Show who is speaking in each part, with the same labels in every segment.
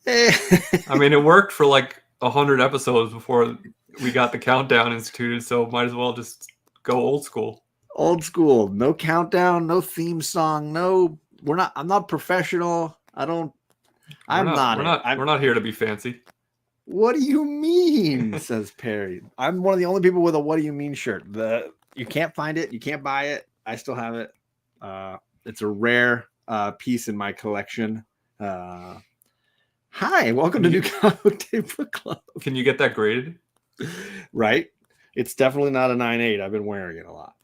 Speaker 1: I mean, it worked for like 100 episodes before we got the countdown instituted, so might as well just go old school.
Speaker 2: Old school. No countdown, no theme song, no. I'm not professional. I'm not it.
Speaker 1: We're not here to be fancy.
Speaker 2: What do you mean? Says Perry. I'm one of the only people with a "What do you mean" shirt. You can't find it. You can't buy it. I still have it. It's a rare piece in my collection. Hi, welcome to New Comic Day Book Club.
Speaker 1: Can you get that graded?
Speaker 2: Right. It's definitely not a 9.8. I've been wearing it a lot.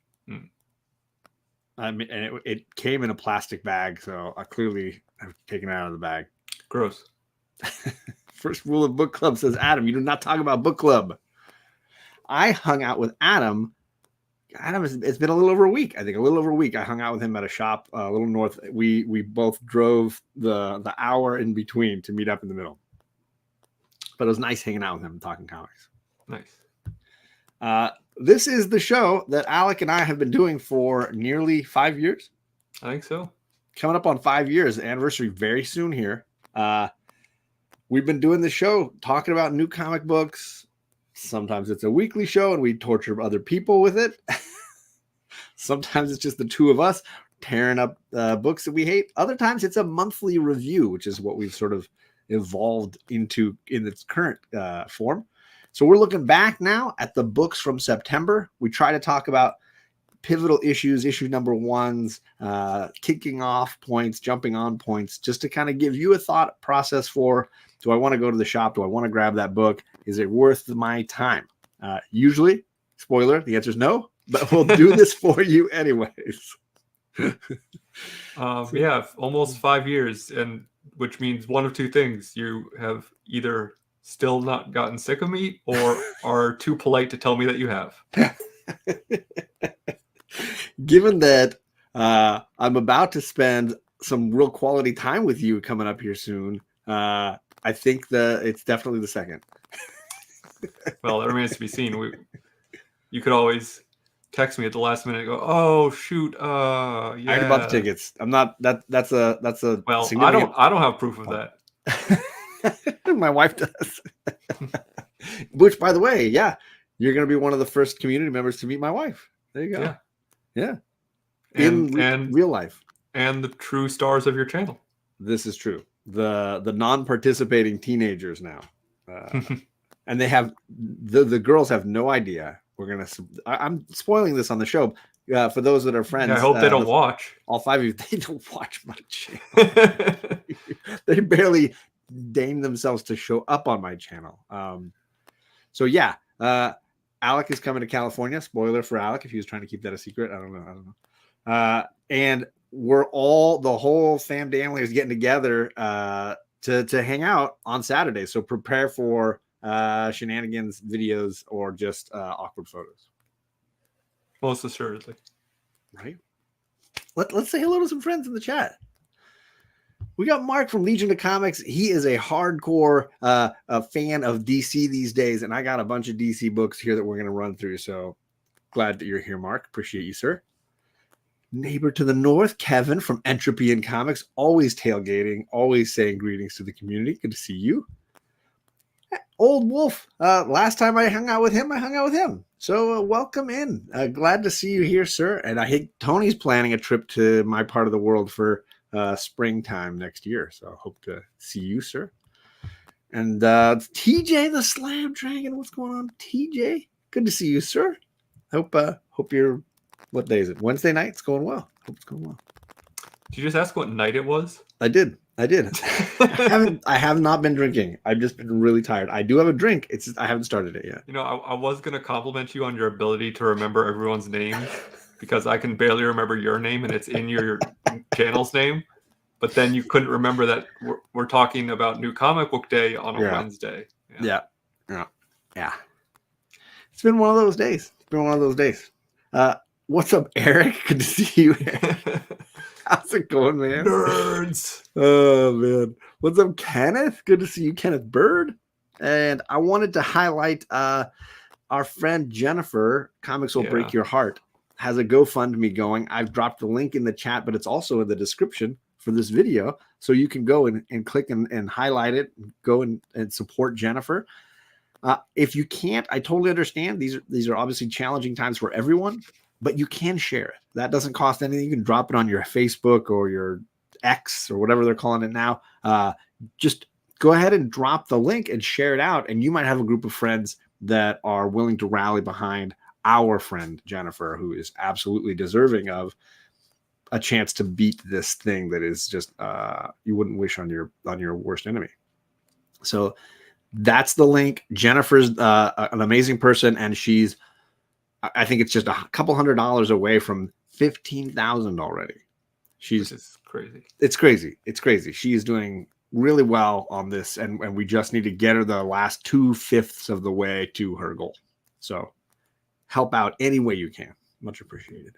Speaker 2: I mean, and it came in a plastic bag, so I clearly have taken it out of the bag.
Speaker 1: Gross.
Speaker 2: First rule of book club, says Adam, you do not talk about book club. I hung out with Adam. It's been a little over a week. I think a little over a week. I hung out with him at a shop a little north. We both drove the hour in between to meet up in the middle. But it was nice hanging out with him and talking comics.
Speaker 1: Nice.
Speaker 2: This is the show that Alec and I have been doing for nearly 5 years.
Speaker 1: I think so.
Speaker 2: Coming up on 5 years, the anniversary very soon here. We've been doing the show, talking about new comic books. Sometimes it's a weekly show and we torture other people with it. Sometimes it's just the two of us tearing up books that we hate. Other times it's a monthly review, which is what we've sort of evolved into in its current form. So we're looking back now at the books from September. We try to talk about pivotal issues, issue number ones, kicking off points, jumping on points, just to kind of give you a thought process for, do I want to go to the shop? Do I want to grab that book? Is it worth my time? Usually, spoiler, the answer is no, but we'll do this for you anyways.
Speaker 1: Yeah, almost 5 years, and which means one of two things. You have either still not gotten sick of me or are too polite to tell me that you have.
Speaker 2: Given that I'm about to spend some real quality time with you coming up here soon, I think that it's definitely the second.
Speaker 1: Well, it remains to be seen. You could always text me at the last minute and go, "Oh shoot, yeah."
Speaker 2: I already bought the tickets. I'm not that's a
Speaker 1: well, I don't have proof of that.
Speaker 2: My wife does. Which, by the way, yeah, you're going to be one of the first community members to meet my wife. There you go. Yeah. In real life.
Speaker 1: And the true stars of your channel.
Speaker 2: This is true. The non-participating teenagers now. And they have the girls have no idea. I'm spoiling this on the show. For those that are friends.
Speaker 1: Yeah, I hope they don't watch.
Speaker 2: All 5 of you, they don't watch my channel. They barely deign themselves to show up on my channel. So yeah, Alec is coming to California. Spoiler for Alec if he was trying to keep that a secret. I don't know. And the whole fam family is getting together to hang out on Saturday. So prepare for shenanigans, videos, or just awkward photos.
Speaker 1: Most assuredly.
Speaker 2: Right. Let's say hello to some friends in the chat. We got Mark from Legion of Comics. He is a hardcore fan of DC these days, and I got a bunch of DC books here that we're going to run through. So glad that you're here, Mark. Appreciate you, sir. Neighbor to the north, Kevin from Entropy in Comics, always tailgating, always saying greetings to the community. Good to see you. Old Wolf, last time I hung out with him. So welcome in. Glad to see you here, sir. And I think Tony's planning a trip to my part of the world for springtime next year. So I hope to see you, sir. And TJ the Slam Dragon, what's going on, TJ? Good to see you, sir. Hope you're, what day is it? Wednesday night? It's going well. Hope it's going well.
Speaker 1: Did you just ask what night it was?
Speaker 2: I did. I have not been drinking. I've just been really tired. I do have a drink. I haven't started it yet.
Speaker 1: You know, I was going to compliment you on your ability to remember everyone's name because I can barely remember your name and it's in your channel's name. But then you couldn't remember that we're talking about New Comic Book Day on a Wednesday.
Speaker 2: Yeah. It's been one of those days. What's up, Eric? Good to see you, Eric. How's it going, man?
Speaker 1: Nerds.
Speaker 2: Oh, man. What's up, Kenneth? Good to see you, Kenneth Bird. And I wanted to highlight our friend Jennifer, Comics Will Break Your Heart, has a GoFundMe going. I've dropped the link in the chat, but it's also in the description for this video, so you can go and click and highlight it, go and support Jennifer. If you can't, I totally understand. These are obviously challenging times for everyone, but you can share it. That doesn't cost anything. You can drop it on your Facebook or your X or whatever they're calling it now. Just go ahead and drop the link and share it out, and you might have a group of friends that are willing to rally behind our friend Jennifer, who is absolutely deserving of a chance to beat this thing that is just you wouldn't wish on your worst enemy. So that's the link. Jennifer's an amazing person, and I think it's just a couple $100 away from 15,000 already.
Speaker 1: Which is crazy.
Speaker 2: It's crazy. It's crazy. She is doing really well on this, and we just need to get her the last 2/5 of the way to her goal. So help out any way you can. Much appreciated.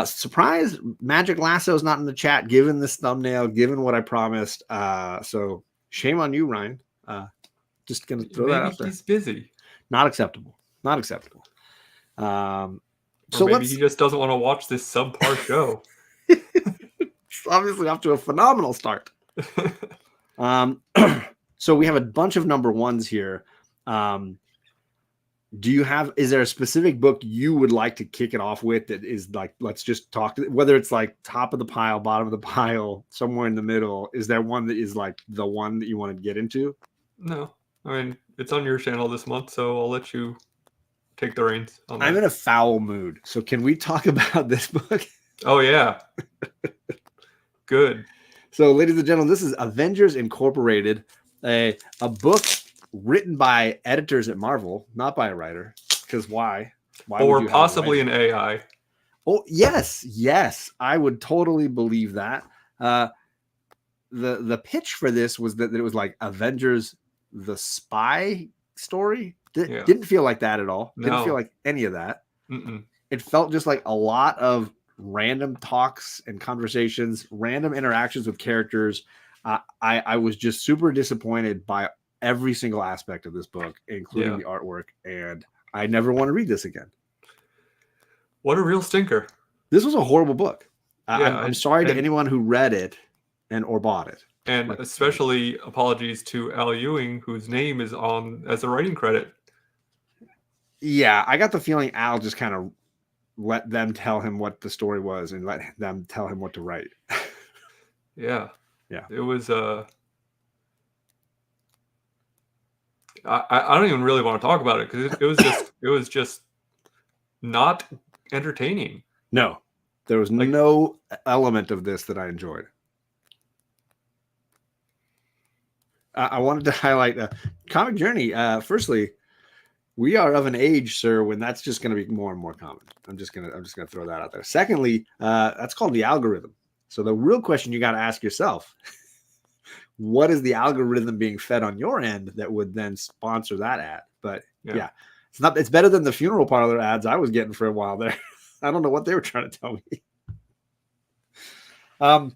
Speaker 2: Surprise, Magic Lasso is not in the chat, given this thumbnail, given what I promised. So shame on you, Ryan. Just going to throw that out there.
Speaker 1: He's busy.
Speaker 2: Not acceptable. Not acceptable.
Speaker 1: So maybe he just doesn't want to watch this subpar show.
Speaker 2: It's obviously off to a phenomenal start. So we have a bunch of number ones here. Is there a specific book you would like to kick it off with that is like, let's just talk, whether it's like top of the pile, bottom of the pile, somewhere in the middle? Is there one that is like the one that you want to get into?
Speaker 1: No, I mean, it's on your channel this month, so I'll let you take the reins on that.
Speaker 2: I'm in a foul mood. So can we talk about this book?
Speaker 1: Oh, yeah. Good.
Speaker 2: So, ladies and gentlemen, this is Avengers Incorporated, a book written by editors at Marvel, not by a writer. Because why?
Speaker 1: Or possibly an AI.
Speaker 2: Oh, yes. I would totally believe that. The pitch for this was that it was like Avengers, the spy story. Didn't feel like that at all. Didn't feel like any of that.
Speaker 1: Mm-mm.
Speaker 2: It felt just like a lot of random talks and conversations, random interactions with characters. I was just super disappointed by every single aspect of this book, including the artwork, and I never want to read this again.
Speaker 1: What a real stinker.
Speaker 2: This was a horrible book. I'm sorry to anyone who read it or bought it.
Speaker 1: And especially apologies to Al Ewing, whose name is on as a writing credit.
Speaker 2: Yeah, I got the feeling Al just kind of let them tell him what the story was and let them tell him what to write.
Speaker 1: Yeah. It was I don't even really want to talk about it because it was just not entertaining.
Speaker 2: No, there was no element of this that I enjoyed. I wanted to highlight Comic Journey. Firstly, we are of an age, sir, when that's just going to be more and more common. I'm just gonna throw that out there. Secondly, that's called the algorithm. So the real question you got to ask yourself: what is the algorithm being fed on your end that would then sponsor that ad? But yeah, it's better than the funeral parlor ads I was getting for a while there. I don't know what they were trying to tell me. I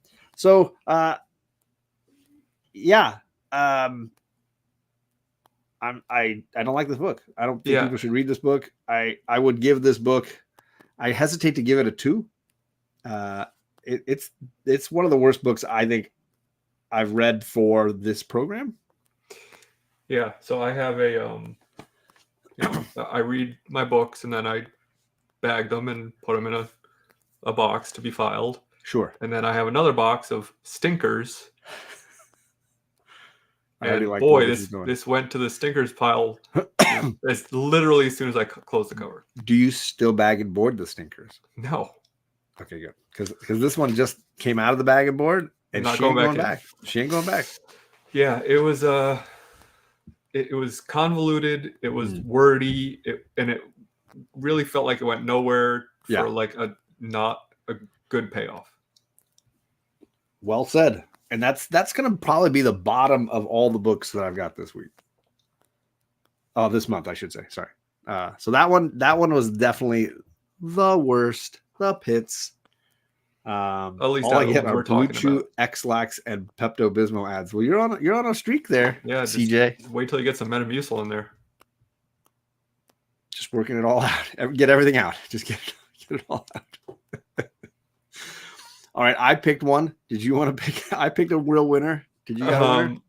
Speaker 2: don't like this book. I don't think people should read this book. I would give this book, I hesitate to give it a 2. It's one of the worst books I think I've read for this program.
Speaker 1: Yeah, so I have I read my books and then I bag them and put them in a box to be filed.
Speaker 2: Sure.
Speaker 1: And then I have another box of stinkers. And
Speaker 2: like
Speaker 1: boy, this went to the stinkers pile as literally as soon as I closed the cover.
Speaker 2: Do you still bag and board the stinkers?
Speaker 1: No.
Speaker 2: Okay, good. Because this one just came out of the bag and board, and she ain't going back. She ain't going back.
Speaker 1: Yeah, it was it was convoluted. It was wordy, and it really felt like it went nowhere for like not a good payoff.
Speaker 2: Well said. And that's going to probably be the bottom of all the books that I've got this week. Oh, this month, I should say. Sorry. So that one was definitely the worst. The pits.
Speaker 1: At least
Speaker 2: all I get are Blue Chew, X-Lax, and Pepto-Bismol ads. Well, you're on a streak there.
Speaker 1: Yeah,
Speaker 2: CJ.
Speaker 1: Wait till you get some Metamucil in there.
Speaker 2: Just working it all out. Get everything out. Just get it all out. All right, I picked one. Did you want to pick? I picked a real winner. Did you got a winner?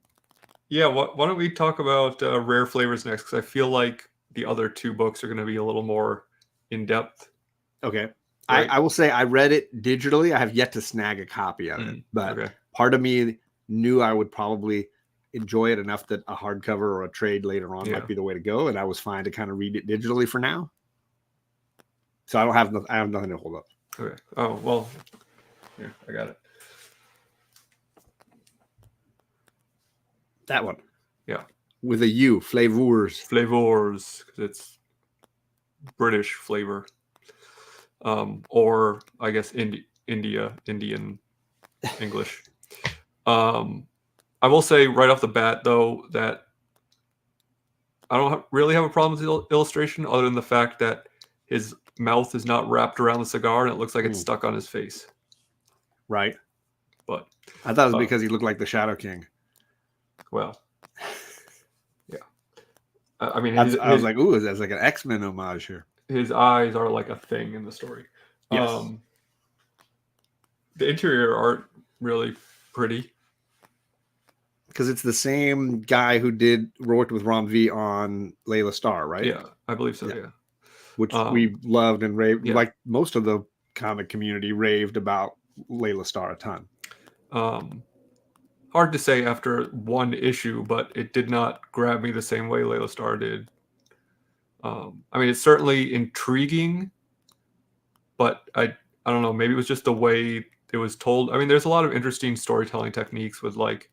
Speaker 1: Yeah. Why don't we talk about Rare Flavors next? Because I feel like the other two books are going to be a little more in depth.
Speaker 2: Okay.
Speaker 1: Right?
Speaker 2: I will say I read it digitally. I have yet to snag a copy of it, but
Speaker 1: Okay.
Speaker 2: part of me knew I would probably enjoy it enough that a hardcover or a trade later on might be the way to go, and I was fine to kind of read it digitally for now. So I have nothing to hold up.
Speaker 1: Okay. Oh well. Here, I got it.
Speaker 2: That one.
Speaker 1: Yeah.
Speaker 2: With a U, Flavours.
Speaker 1: Flavours, because it's British flavor. Or I guess Indian English. I will say right off the bat, though, that I don't really have a problem with the illustration, other than the fact that his mouth is not wrapped around the cigar and it looks like it's stuck on his face.
Speaker 2: Right.
Speaker 1: But
Speaker 2: I thought it was because he looked like the Shadow King.
Speaker 1: Well, yeah. I mean,
Speaker 2: I was like, ooh, that's like an X-Men homage here.
Speaker 1: His eyes are like a thing in the story.
Speaker 2: Yes.
Speaker 1: The interior art really pretty.
Speaker 2: Because it's the same guy who worked with Rom V on Layla Starr, right?
Speaker 1: Yeah, I believe so. Yeah.
Speaker 2: Which we loved and raved, like most of the comic community raved about Layla Starr a ton.
Speaker 1: Hard to say after one issue, but it did not grab me the same way Layla Starr did. I mean, it's certainly intriguing, but I don't know. Maybe it was just the way it was told. I mean, there's a lot of interesting storytelling techniques with like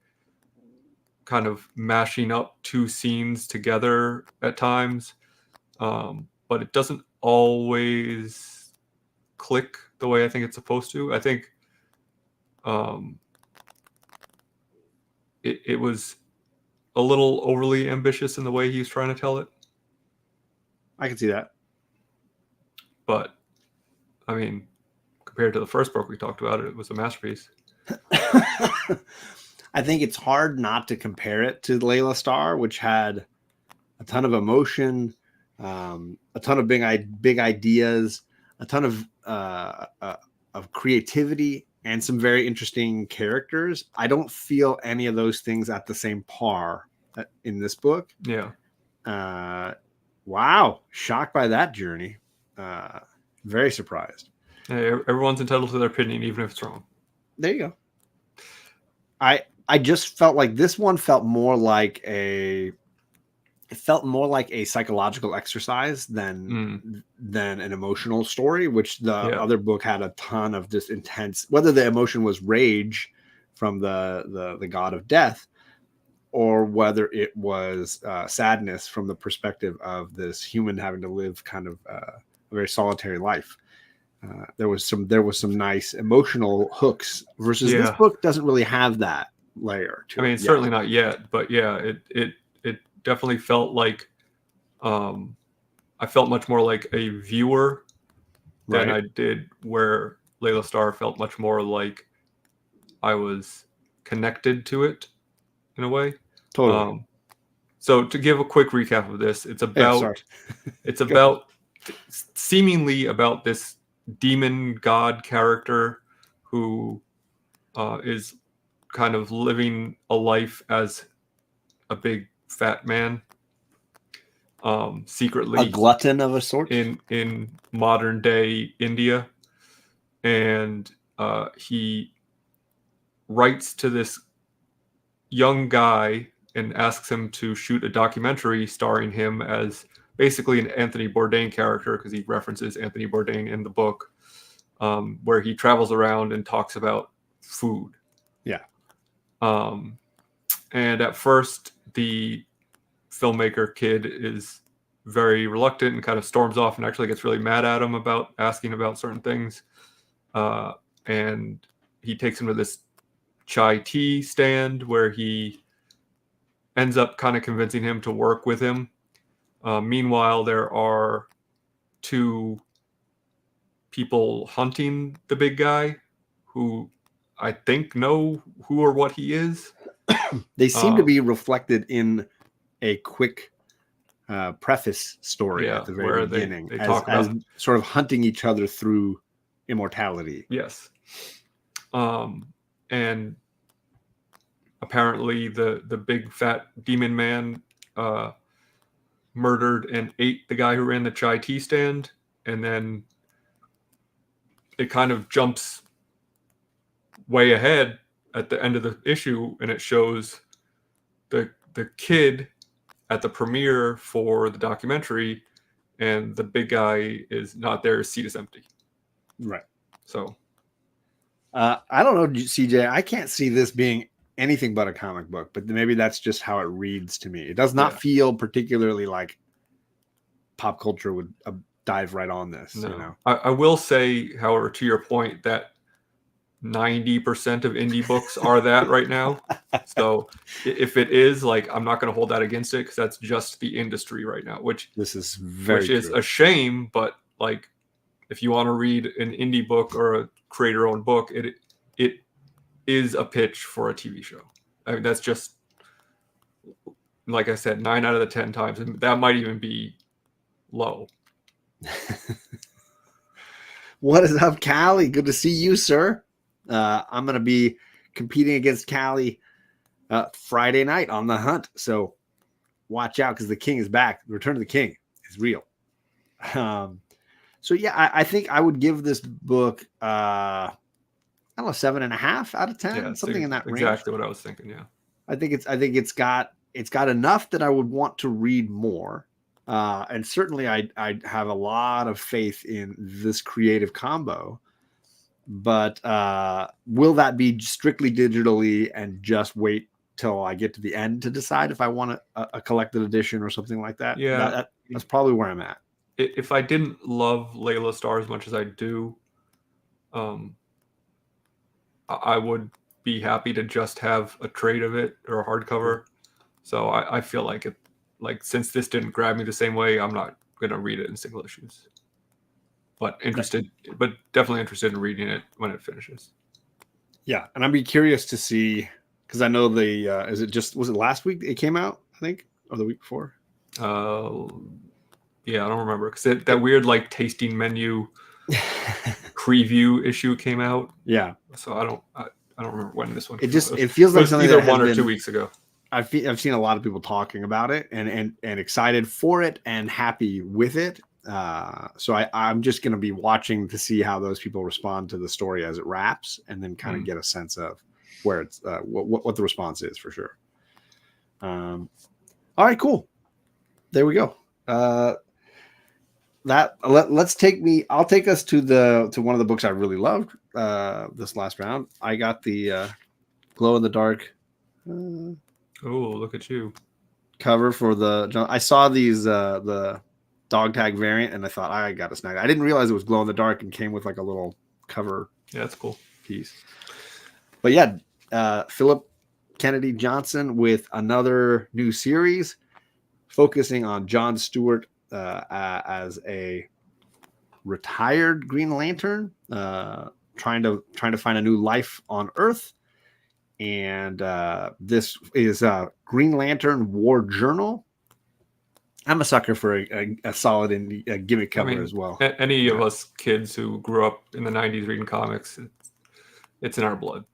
Speaker 1: kind of mashing up two scenes together at times, but it doesn't always click the way I think it's supposed to. I think it was a little overly ambitious in the way he was trying to tell it.
Speaker 2: I can see that.
Speaker 1: But, I mean, compared to the first book we talked about, it was a masterpiece.
Speaker 2: I think it's hard not to compare it to Layla Starr, which had a ton of emotion, a ton of big ideas, a ton of creativity, and some very interesting characters. I don't feel any of those things at the same par in this book.
Speaker 1: Yeah.
Speaker 2: Wow. Shocked by that journey. Very surprised.
Speaker 1: Hey, everyone's entitled to their opinion, even if it's wrong.
Speaker 2: There you go. I just felt like this one felt more like a psychological exercise than an emotional story, which the other book had a ton of this intense, whether the emotion was rage from the god of death, or whether it was sadness from the perspective of this human having to live kind of a very solitary life. There was some nice emotional hooks versus this book doesn't really have that layer to it.
Speaker 1: I mean, certainly not yet, but yeah, it definitely felt like I felt much more like a viewer than I did where Layla Starr felt much more like I was connected to it in a way.
Speaker 2: Totally.
Speaker 1: So to give a quick recap of this, it's about seemingly about this demon god character who is kind of living a life as a big fat man, secretly
Speaker 2: a glutton of a sort
Speaker 1: in modern day India, and he writes to this young guy and asks him to shoot a documentary starring him as basically an Anthony Bourdain character, because he references Anthony Bourdain in the book, where he travels around and talks about food.
Speaker 2: Yeah.
Speaker 1: And at first, the filmmaker kid is very reluctant and kind of storms off and actually gets really mad at him about asking about certain things. And he takes him to this chai tea stand where he ends up kind of convincing him to work with him. Meanwhile, there are two people hunting the big guy who I think know who or what he is.
Speaker 2: They seem to be reflected in a quick preface story at the very beginning,
Speaker 1: they talk
Speaker 2: as sort of hunting each other through immortality.
Speaker 1: Yes. And apparently the big fat demon man murdered and ate the guy who ran the chai tea stand, and then it kind of jumps way ahead at the end of the issue, and it shows the kid at the premiere for the documentary, and the big guy is not there. His seat is empty.
Speaker 2: Right.
Speaker 1: So
Speaker 2: I don't know, CJ. I can't see this being anything but a comic book, but maybe that's just how it reads to me. It does not feel particularly like pop culture would dive right on this.
Speaker 1: No.
Speaker 2: You know,
Speaker 1: I will say, however, to your point, that 90% of indie books are that right now. So if it is, like, I'm not going to hold that against it, because that's just the industry right now, which
Speaker 2: this is very
Speaker 1: which is
Speaker 2: true.
Speaker 1: a shame. But like, if you want to read an indie book or a creator-owned book, it is a pitch for a TV show. I mean, that's just, like I said, 9 out of the 10 times, and that might even be low.
Speaker 2: What is up, Callie? Good to see you, sir. I'm going to be competing against Callie Friday night on The Hunt. So watch out, because the king is back. The Return of the King is real. So yeah, I think I would give this book, I don't know, 7.5 out of 10, something in that range.
Speaker 1: Exactly what I was thinking. Yeah.
Speaker 2: I think it's got enough that I would want to read more. And certainly I have a lot of faith in this creative combo, but will that be strictly digitally and just wait till I get to the end to decide if I want a collected edition or something like that?
Speaker 1: Yeah.
Speaker 2: That's probably where I'm at.
Speaker 1: If I didn't love Layla Starr as much as I do, I would be happy to just have a trade of it or a hardcover. So I feel like since this didn't grab me the same way, I'm not going to read it in single issues. But definitely interested in reading it when it finishes. Yeah,
Speaker 2: and I'd be curious to see, because I know was it last week it came out, I think, or the week before?
Speaker 1: Yeah, I don't remember, because that weird like tasting menu preview issue came out.
Speaker 2: Yeah.
Speaker 1: So I don't remember when this one.
Speaker 2: It feels like something
Speaker 1: either 1 or 2 weeks ago.
Speaker 2: I've seen a lot of people talking about it and excited for it and happy with it. So I'm just going to be watching to see how those people respond to the story as it wraps, and then kind of get a sense of where it's what the response is, for sure. All right, cool. There we go. I'll take us to one of the books I really loved this last round. I got the glow in the dark.
Speaker 1: Oh, look at you!
Speaker 2: Cover for I saw these the dog tag variant, and I thought I got to snag it. I didn't realize it was glow in the dark and came with like a little cover.
Speaker 1: Yeah, that's cool
Speaker 2: piece. But yeah, Phillip Kennedy Johnson with another new series focusing on John Stewart as a retired Green Lantern, trying to find a new life on Earth. And this is a Green Lantern War Journal. I'm a sucker for a solid indie gimmick cover as well.
Speaker 1: Any of us kids who grew up in the 90s reading comics, it's in our blood.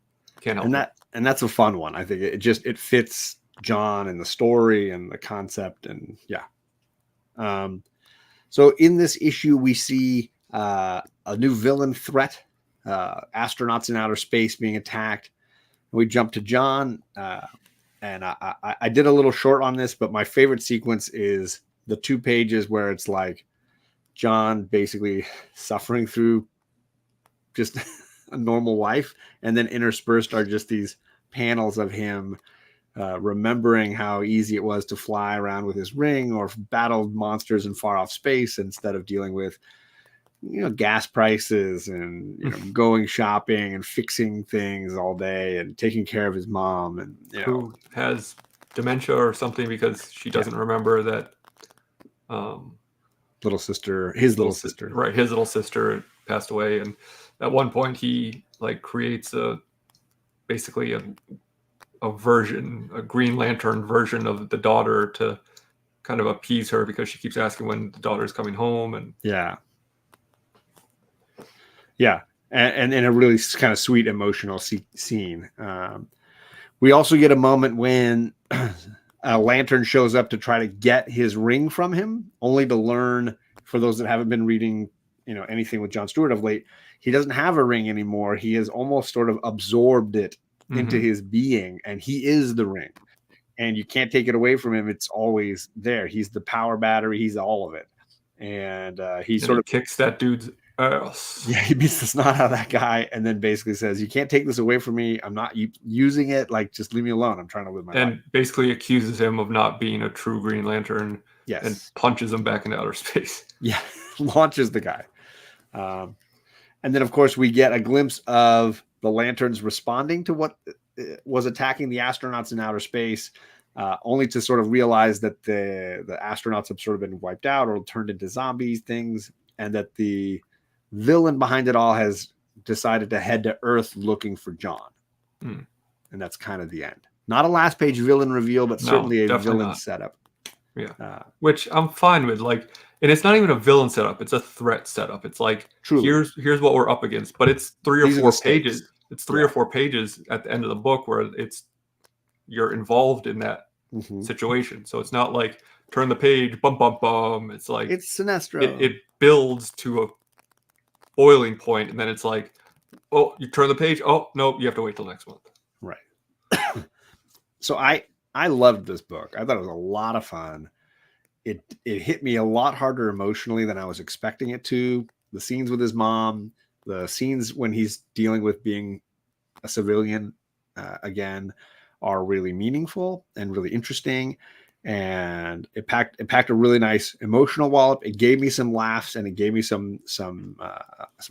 Speaker 1: Can't help it.
Speaker 2: And that's a fun one. I think it fits John and the story and the concept, and yeah. So in this issue, we see a new villain threat, astronauts in outer space being attacked. We jump to John, and I did a little short on this, but my favorite sequence is the 2 pages where it's like John basically suffering through just a normal life, and then interspersed are just these panels of him remembering how easy it was to fly around with his ring or battle monsters in far off space instead of dealing with gas prices and going shopping and fixing things all day and taking care of his mom, and
Speaker 1: who has dementia or something because she doesn't remember that
Speaker 2: his little sister
Speaker 1: passed away. And at one point he creates basically a Green Lantern version of the daughter to kind of appease her, because she keeps asking when the daughter's coming home. And
Speaker 2: yeah. and in a really kind of sweet emotional scene. We also get a moment when a Lantern shows up to try to get his ring from him, only to learn, for those that haven't been reading, anything with Jon Stewart of late, he doesn't have a ring anymore. He has almost sort of absorbed it into his being, and he is the ring. And you can't take it away from him. It's always there. He's the power battery. He's all of it. And he
Speaker 1: kicks that dude's ass.
Speaker 2: Yeah, he beats the snot out of that guy, and then basically says, "You can't take this away from me. I'm not using it. Like, just leave me alone. I'm trying to live my life."
Speaker 1: And basically accuses him of not being a true Green Lantern.
Speaker 2: Yes.
Speaker 1: And punches him back into outer space.
Speaker 2: Yeah, launches the guy. And then, of course, we get a glimpse of the Lanterns responding to what was attacking the astronauts in outer space, only to sort of realize that the astronauts have sort of been wiped out or turned into zombies things, and that the villain behind it all has decided to head to Earth looking for John. And that's kind of the end. Not a last page villain reveal, but certainly a villain setup.
Speaker 1: Yeah. Which I'm fine with. Like, and it's not even a villain setup, it's a threat setup. It's like, here's what we're up against, but it's 3 or 4 pages. It's 3 or 4 pages at the end of the book where you're involved in that situation. So it's not like turn the page, bum bum bum. It's like
Speaker 2: it's Sinestro.
Speaker 1: It builds to a boiling point, and then it's like, oh, you turn the page. Oh no, you have to wait till next month.
Speaker 2: Right. So I loved this book. I thought it was a lot of fun. It hit me a lot harder emotionally than I was expecting it to. The scenes with his mom, the scenes when he's dealing with being a civilian again, are really meaningful and really interesting. And it packed a really nice emotional wallop. It gave me some laughs, and it gave me some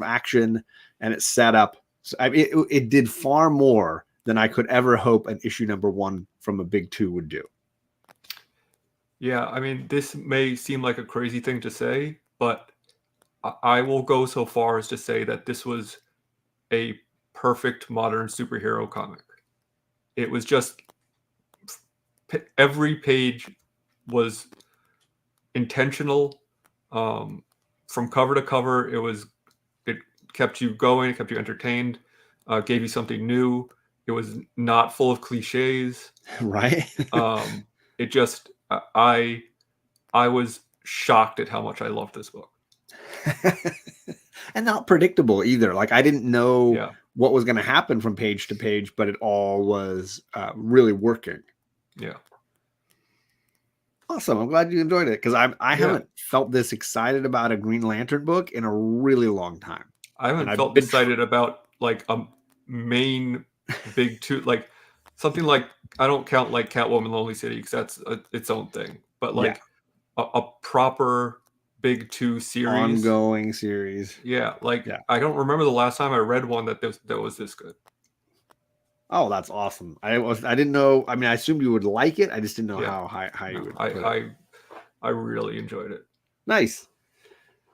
Speaker 2: action, and it set up. So it did far more than I could ever hope an issue number 1 from a big 2 would do.
Speaker 1: Yeah, I mean, this may seem like a crazy thing to say, but I will go so far as to say that this was a perfect modern superhero comic. It was just, every page was intentional, from cover to cover. It kept you going, it kept you entertained, gave you something new. It was not full of cliches.
Speaker 2: Right.
Speaker 1: It just, I was shocked at how much I loved this book.
Speaker 2: And not predictable either. Like, I didn't know what was going to happen from page to page, but it all was really working.
Speaker 1: Yeah.
Speaker 2: Awesome. I'm glad you enjoyed it, because I haven't felt this excited about a Green Lantern book in a really long time.
Speaker 1: I haven't felt excited about like a main big 2, like something like, I don't count like Catwoman Lonely City because that's its own thing, but like a proper big 2 series,
Speaker 2: ongoing series.
Speaker 1: Yeah, like I don't remember the last time I read one that was this good.
Speaker 2: Oh, that's awesome. I didn't know. I mean, I assumed you would like it. I just didn't know how high you would put it.
Speaker 1: I really enjoyed it.
Speaker 2: Nice.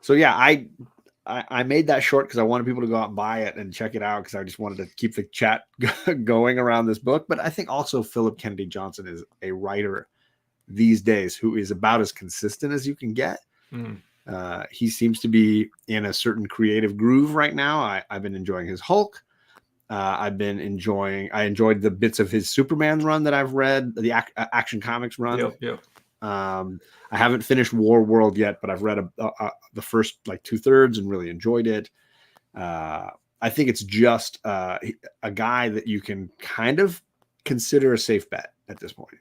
Speaker 2: So yeah, I made that short because I wanted people to go out and buy it and check it out, because I just wanted to keep the chat going around this book. But I think also Phillip Kennedy Johnson is a writer these days who is about as consistent as you can get. He seems to be in a certain creative groove right now. I've been enjoying his Hulk. I enjoyed the bits of his Superman run that I've read, the Action Comics run.
Speaker 1: Yep.
Speaker 2: I haven't finished War World yet, but I've read the first like 2/3 and really enjoyed it. I think it's just a guy that you can kind of consider a safe bet at this point.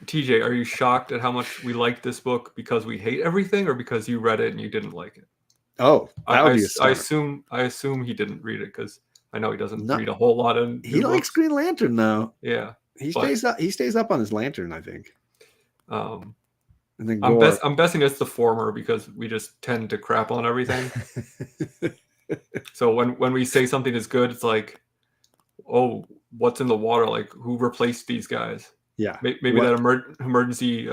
Speaker 1: TJ, are you shocked at how much we liked this book because we hate everything, or because you read it and you didn't like it?
Speaker 2: Oh,
Speaker 1: I assume he didn't read it, because I know he doesn't read a whole lot of.
Speaker 2: He likes Green Lantern though.
Speaker 1: Yeah,
Speaker 2: he stays up on his Lantern, I think.
Speaker 1: And
Speaker 2: then
Speaker 1: I'm guessing it's the former, because we just tend to crap on everything. So when we say something is good, it's like, oh, what's in the water? Like, who replaced these guys?
Speaker 2: Yeah,
Speaker 1: maybe that emergency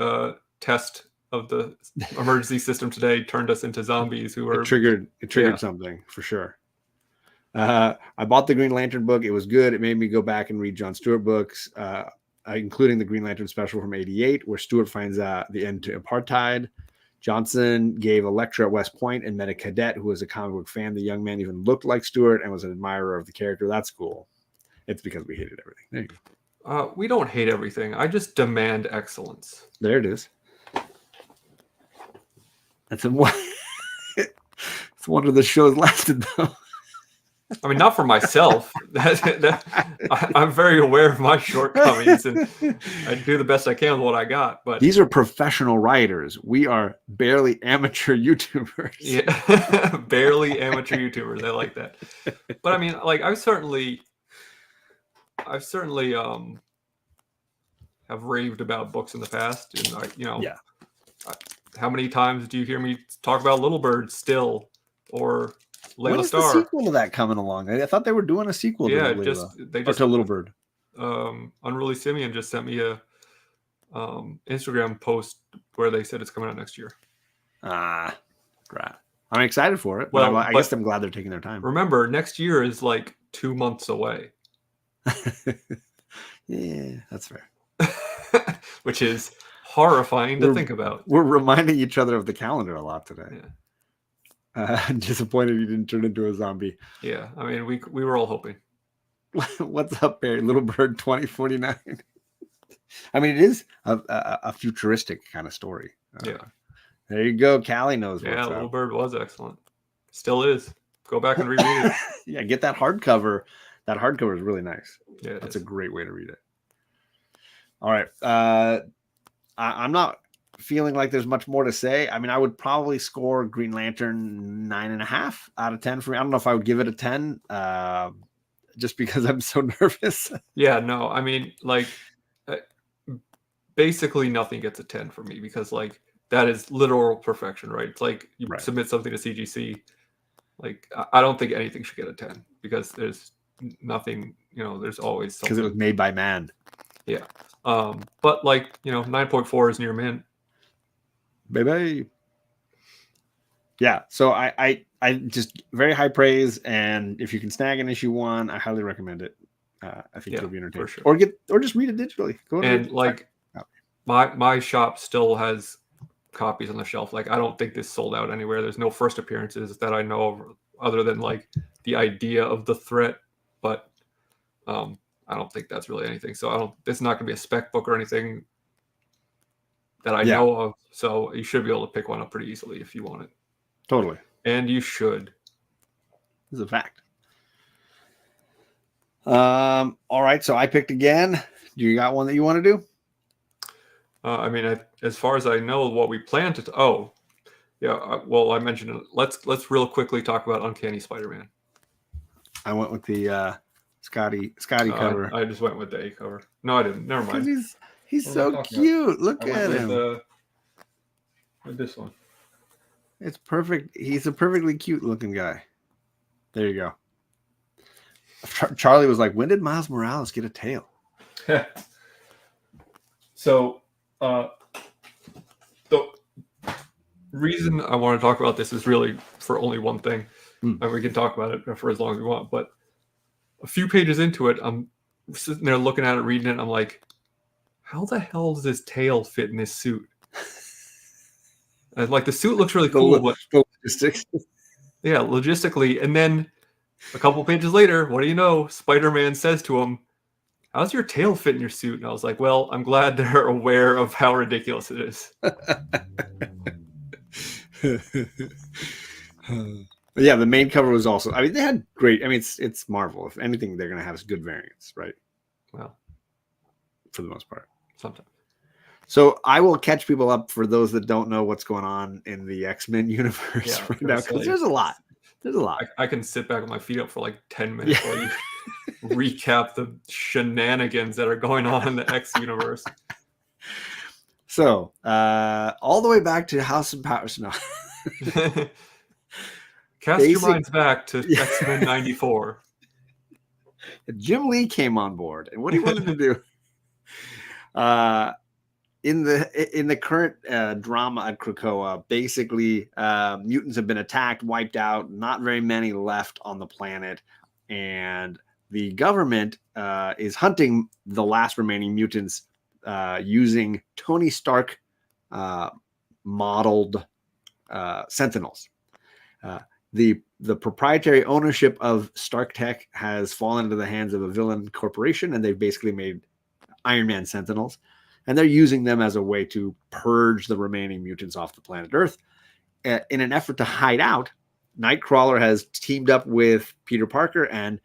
Speaker 1: test of the emergency system today turned us into zombies who were
Speaker 2: triggered something for sure. I bought the Green Lantern book. It was good. It made me go back and read Jon Stewart books, including the Green Lantern special from '88, where Stewart finds the end to apartheid. Johnson gave a lecture at West Point and met a cadet who was a comic book fan. The young man even looked like Stewart and was an admirer of the character. That's cool. It's because we hated everything. There you go.
Speaker 1: We don't hate everything. I just demand excellence.
Speaker 2: There it is. It's a it's a wonder the show's lasted though.
Speaker 1: I mean, not for myself. I'm very aware of my shortcomings, and I do the best I can with what I got. But
Speaker 2: these are professional writers. We are barely amateur YouTubers.
Speaker 1: Yeah, barely amateur YouTubers. I like that. But I mean, like, I've certainly have raved about books in the past, and
Speaker 2: Yeah.
Speaker 1: How many times do you hear me talk about Little Bird still, or Layla
Speaker 2: When is
Speaker 1: Starr?
Speaker 2: the sequel to that coming along? I thought they were doing a sequel.
Speaker 1: Yeah,
Speaker 2: to
Speaker 1: they just
Speaker 2: to Little Bird.
Speaker 1: Unruly Simeon just sent me a Instagram post where they said it's coming out next year.
Speaker 2: Right. I'm excited for it.
Speaker 1: Well,
Speaker 2: but I guess I'm glad they're taking their time.
Speaker 1: Remember, next year is like 2 months away.
Speaker 2: Yeah, that's fair.
Speaker 1: Which is horrifying to think about.
Speaker 2: We're reminding each other of the calendar a lot today.
Speaker 1: Yeah.
Speaker 2: I'm disappointed you didn't turn into a zombie.
Speaker 1: Yeah, I mean, we were all hoping.
Speaker 2: What's up, Barry? Little Bird 2049. I mean, it is a futuristic kind of story.
Speaker 1: Yeah.
Speaker 2: There you go. Callie knows what's
Speaker 1: Little
Speaker 2: up.
Speaker 1: Bird was excellent. Still is. Go back and reread it.
Speaker 2: Yeah, get that hardcover. That hardcover is really nice.
Speaker 1: Yeah,
Speaker 2: that's a great way to read it. All right. I'm not feeling like there's much more to say. I mean, I would probably score Green Lantern 9.5 out of 10 for me. I don't know if I would give it a 10, just because I'm so nervous.
Speaker 1: Yeah, no, I mean, like, basically nothing gets a 10 for me, because like that is literal perfection, right? It's like you submit something to CGC. Like, I don't think anything should get a 10, because there's nothing, there's always something.
Speaker 2: Because it was made by man.
Speaker 1: Yeah. But like, 9.4 is near mint.
Speaker 2: Baby. Yeah. So I just very high praise, and if you can snag an issue 1, I highly recommend it. I think you'll be entertained.
Speaker 1: For sure.
Speaker 2: Or just read it digitally. Go
Speaker 1: and like my shop still has copies on the shelf. Like, I don't think this sold out anywhere. There's no first appearances that I know of, other than like the idea of the threat, but I don't think that's really anything. So it's not gonna be a spec book or anything that I know of. So you should be able to pick one up pretty easily if you want it.
Speaker 2: Totally.
Speaker 1: And you should.
Speaker 2: This is a fact. All right. So I picked again. You got one that you want to do?
Speaker 1: I mean, as far as I know, what we plan to. Well, I mentioned it. Let's real quickly talk about Uncanny Spider-Man.
Speaker 2: I went with the Scotty cover.
Speaker 1: I just went with the A cover. No, I didn't. Never mind.
Speaker 2: He's so cute. Look at him.
Speaker 1: With this one.
Speaker 2: It's perfect. He's a perfectly cute looking guy. There you go. Charlie was like, when did Miles Morales get a tail?
Speaker 1: So, the reason I want to talk about this is really for only one thing. And we can talk about it for as long as we want. But a few pages into it, I'm sitting there looking at it, reading it. And I'm like, how the hell does his tail fit in this suit? And like, the suit looks really cool, but
Speaker 2: logistics.
Speaker 1: Yeah, logistically. And then a couple pages later, what do you know? Spider-Man says to him, how's your tail fit in your suit? And I was like, well, I'm glad they're aware of how ridiculous it is.
Speaker 2: But yeah, the main cover was also, I mean, they had great, I mean, it's Marvel. If anything, they're going to have good variants, right?
Speaker 1: Well,
Speaker 2: for the most part.
Speaker 1: Sometimes.
Speaker 2: So I will catch people up for those that don't know what's going on in the X-Men universe right now, because there's a lot. There's a lot.
Speaker 1: I can sit back with my feet up for like 10 minutes while you recap the shenanigans that are going on in the X universe.
Speaker 2: So, all the way back to House of Powers. No.
Speaker 1: Cast your minds back to X-Men 94.
Speaker 2: Jim Lee came on board, and what he wanted to do in the current drama at Krakoa, basically mutants have been attacked, wiped out, not very many left on the planet, and the government is hunting the last remaining mutants using Tony Stark modeled Sentinels. The proprietary ownership of Stark Tech has fallen into the hands of a villain corporation, and they've basically made Iron Man Sentinels, and they're using them as a way to purge the remaining mutants off the planet Earth. In an effort to hide out, Nightcrawler has teamed up with Peter Parker and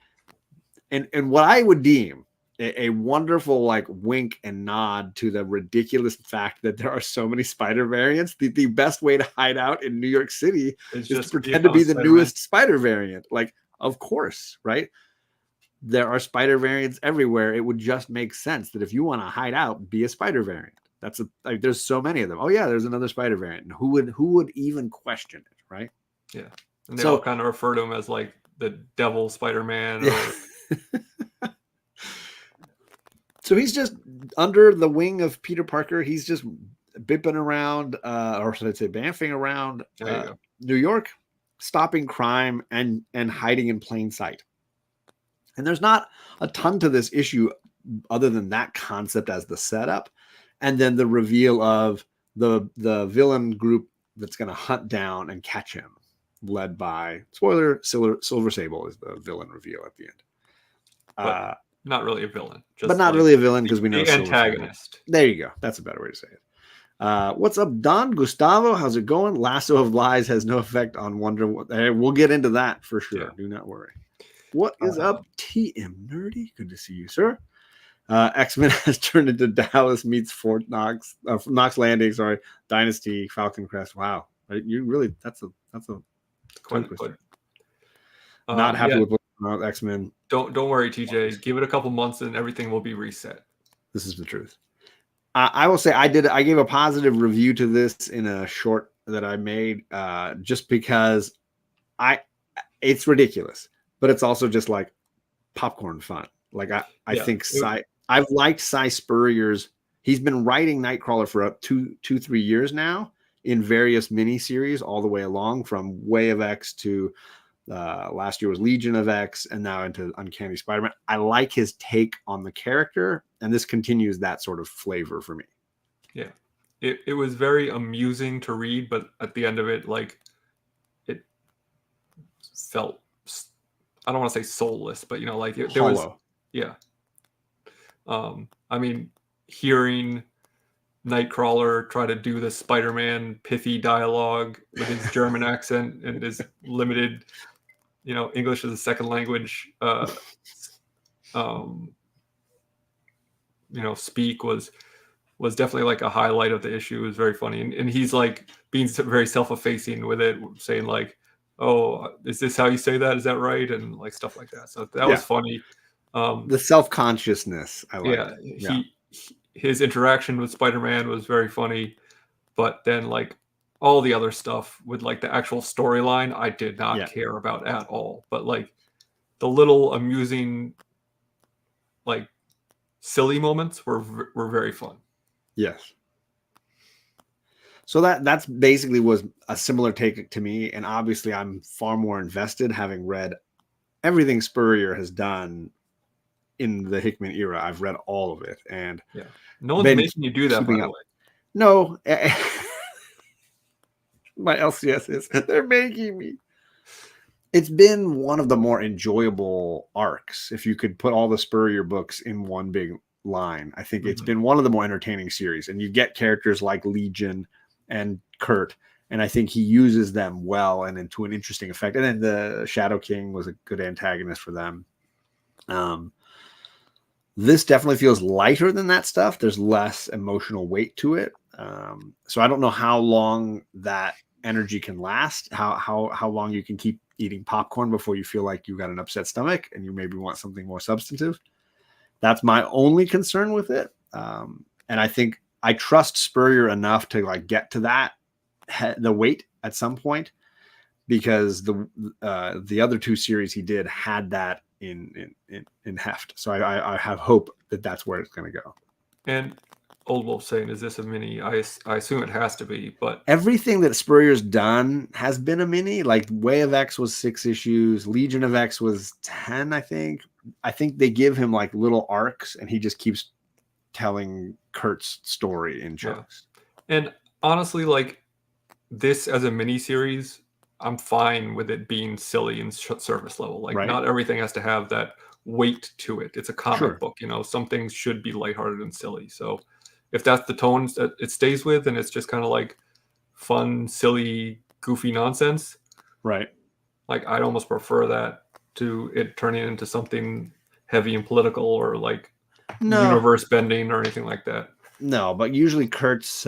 Speaker 2: what I would deem a wonderful like wink and nod to the ridiculous fact that there are so many spider variants. The best way to hide out in New York City is just to pretend to be the newest spider variant. Like, of course, right? There are spider variants everywhere. It would just make sense that if you want to hide out, be a spider variant. That's like there's so many of them. Oh yeah, there's another spider variant. And who would even question it, right?
Speaker 1: Yeah. And they all kind of refer to him as like the devil Spider-Man. Or...
Speaker 2: So he's just under the wing of Peter Parker. He's just bipping around, or should I say bamfing around New York, stopping crime and hiding in plain sight. And there's not a ton to this issue other than that concept as the setup. And then the reveal of the villain group that's going to hunt down and catch him, led by, spoiler, Silver Sable is the villain reveal at the end.
Speaker 1: But not really a villain.
Speaker 2: But not really a villain because we know
Speaker 1: the antagonist.
Speaker 2: There you go. That's a better way to say it. What's up, Don Gustavo? How's it going? Lasso of Lies has no effect on Wonder Woman. We'll get into that for sure. Yeah. Do not worry. What is up, TM Nerdy? Good to see you, sir. X-Men has turned into Dallas meets Fort Knox, Knox Landing. Sorry, Dynasty, Falcon Crest. Wow, you really that's a
Speaker 1: quite
Speaker 2: not happy with X-Men.
Speaker 1: Don't worry, TJ. Give it a couple months and everything will be reset.
Speaker 2: This is the truth. I will say I gave a positive review to this in a short that I made, just because it's ridiculous, but it's also just like popcorn fun. Like I think I've liked Cy Spurrier's. He's been writing Nightcrawler for 3 years now in various miniseries all the way along, from Way of X to last year was Legion of X, and now into Uncanny Spider-Man. I like his take on the character, and this continues that sort of flavor for me.
Speaker 1: Yeah, it was very amusing to read, but at the end of it, like, it felt, I don't want to say soulless, but you know, like there was, yeah. I mean, hearing Nightcrawler try to do the Spider-Man pithy dialogue with his German accent and his limited, you know, English as a second language, you know, speak was definitely like a highlight of the issue. It was very funny. And he's like being very self-effacing with it, saying like, oh, is this how you say that? Is that right? And like stuff like that. So that was funny.
Speaker 2: The self-consciousness, I like.
Speaker 1: Yeah, his interaction with Spider-Man was very funny, but then like all the other stuff with like the actual storyline, I did not care about at all. But like the little amusing, like silly moments were very fun.
Speaker 2: Yes. So that's basically was a similar take to me, and obviously I'm far more invested having read everything Spurrier has done in the Hickman era. I've read all of it, and
Speaker 1: no one's making you do that, by the way.
Speaker 2: No, my LCS is they're making me. It's been one of the more enjoyable arcs. If you could put all the Spurrier books in one big line, I think it's been one of the more entertaining series, and you get characters like Legion and Kurt, and I think he uses them well and into an interesting effect. And then the Shadow King was a good antagonist for them. This definitely feels lighter than that stuff. There's less emotional weight to it. So I don't know how long that energy can last, how long you can keep eating popcorn before you feel like you got an upset stomach and you maybe want something more substantive. That's my only concern with it. And I think I trust Spurrier enough to like get to that, the weight at some point, because the other two series he did had that in heft. So I have hope that that's where it's going to go.
Speaker 1: And Old Wolf saying, is this a mini? I assume it has to be, but
Speaker 2: everything that Spurrier's done has been a mini. Like Way of X was 6 issues, Legion of X was 10, I think. I think they give him like little arcs, and he just keeps telling Kurt's story in chunks.
Speaker 1: Yeah. And honestly, like this as a mini series, I'm fine with it being silly and surface level. Like,
Speaker 2: Right.
Speaker 1: not everything has to have that weight to it. It's a comic
Speaker 2: Sure.
Speaker 1: book, you know. Some things should be lighthearted and silly. So if that's the tones that it stays with, and it's just kind of like fun, silly, goofy nonsense,
Speaker 2: Right.
Speaker 1: like I'd almost prefer that to it turning into something heavy and political, or like
Speaker 2: No.
Speaker 1: universe bending or anything like that.
Speaker 2: No, but usually Kurt's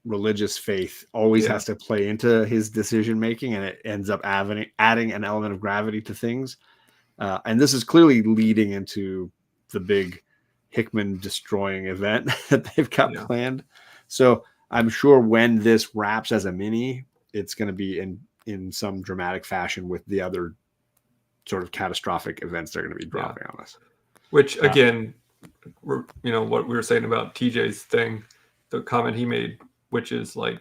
Speaker 2: religious faith always has to play into his decision making, and it ends up adding an element of gravity to things. And this is clearly leading into the big Hickman destroying event that they've got planned. So I'm sure when this wraps as a mini, it's going to be in some dramatic fashion with the other sort of catastrophic events they're going to be dropping on us.
Speaker 1: Which, again, you know, what we were saying about TJ's thing, the comment he made, which is like,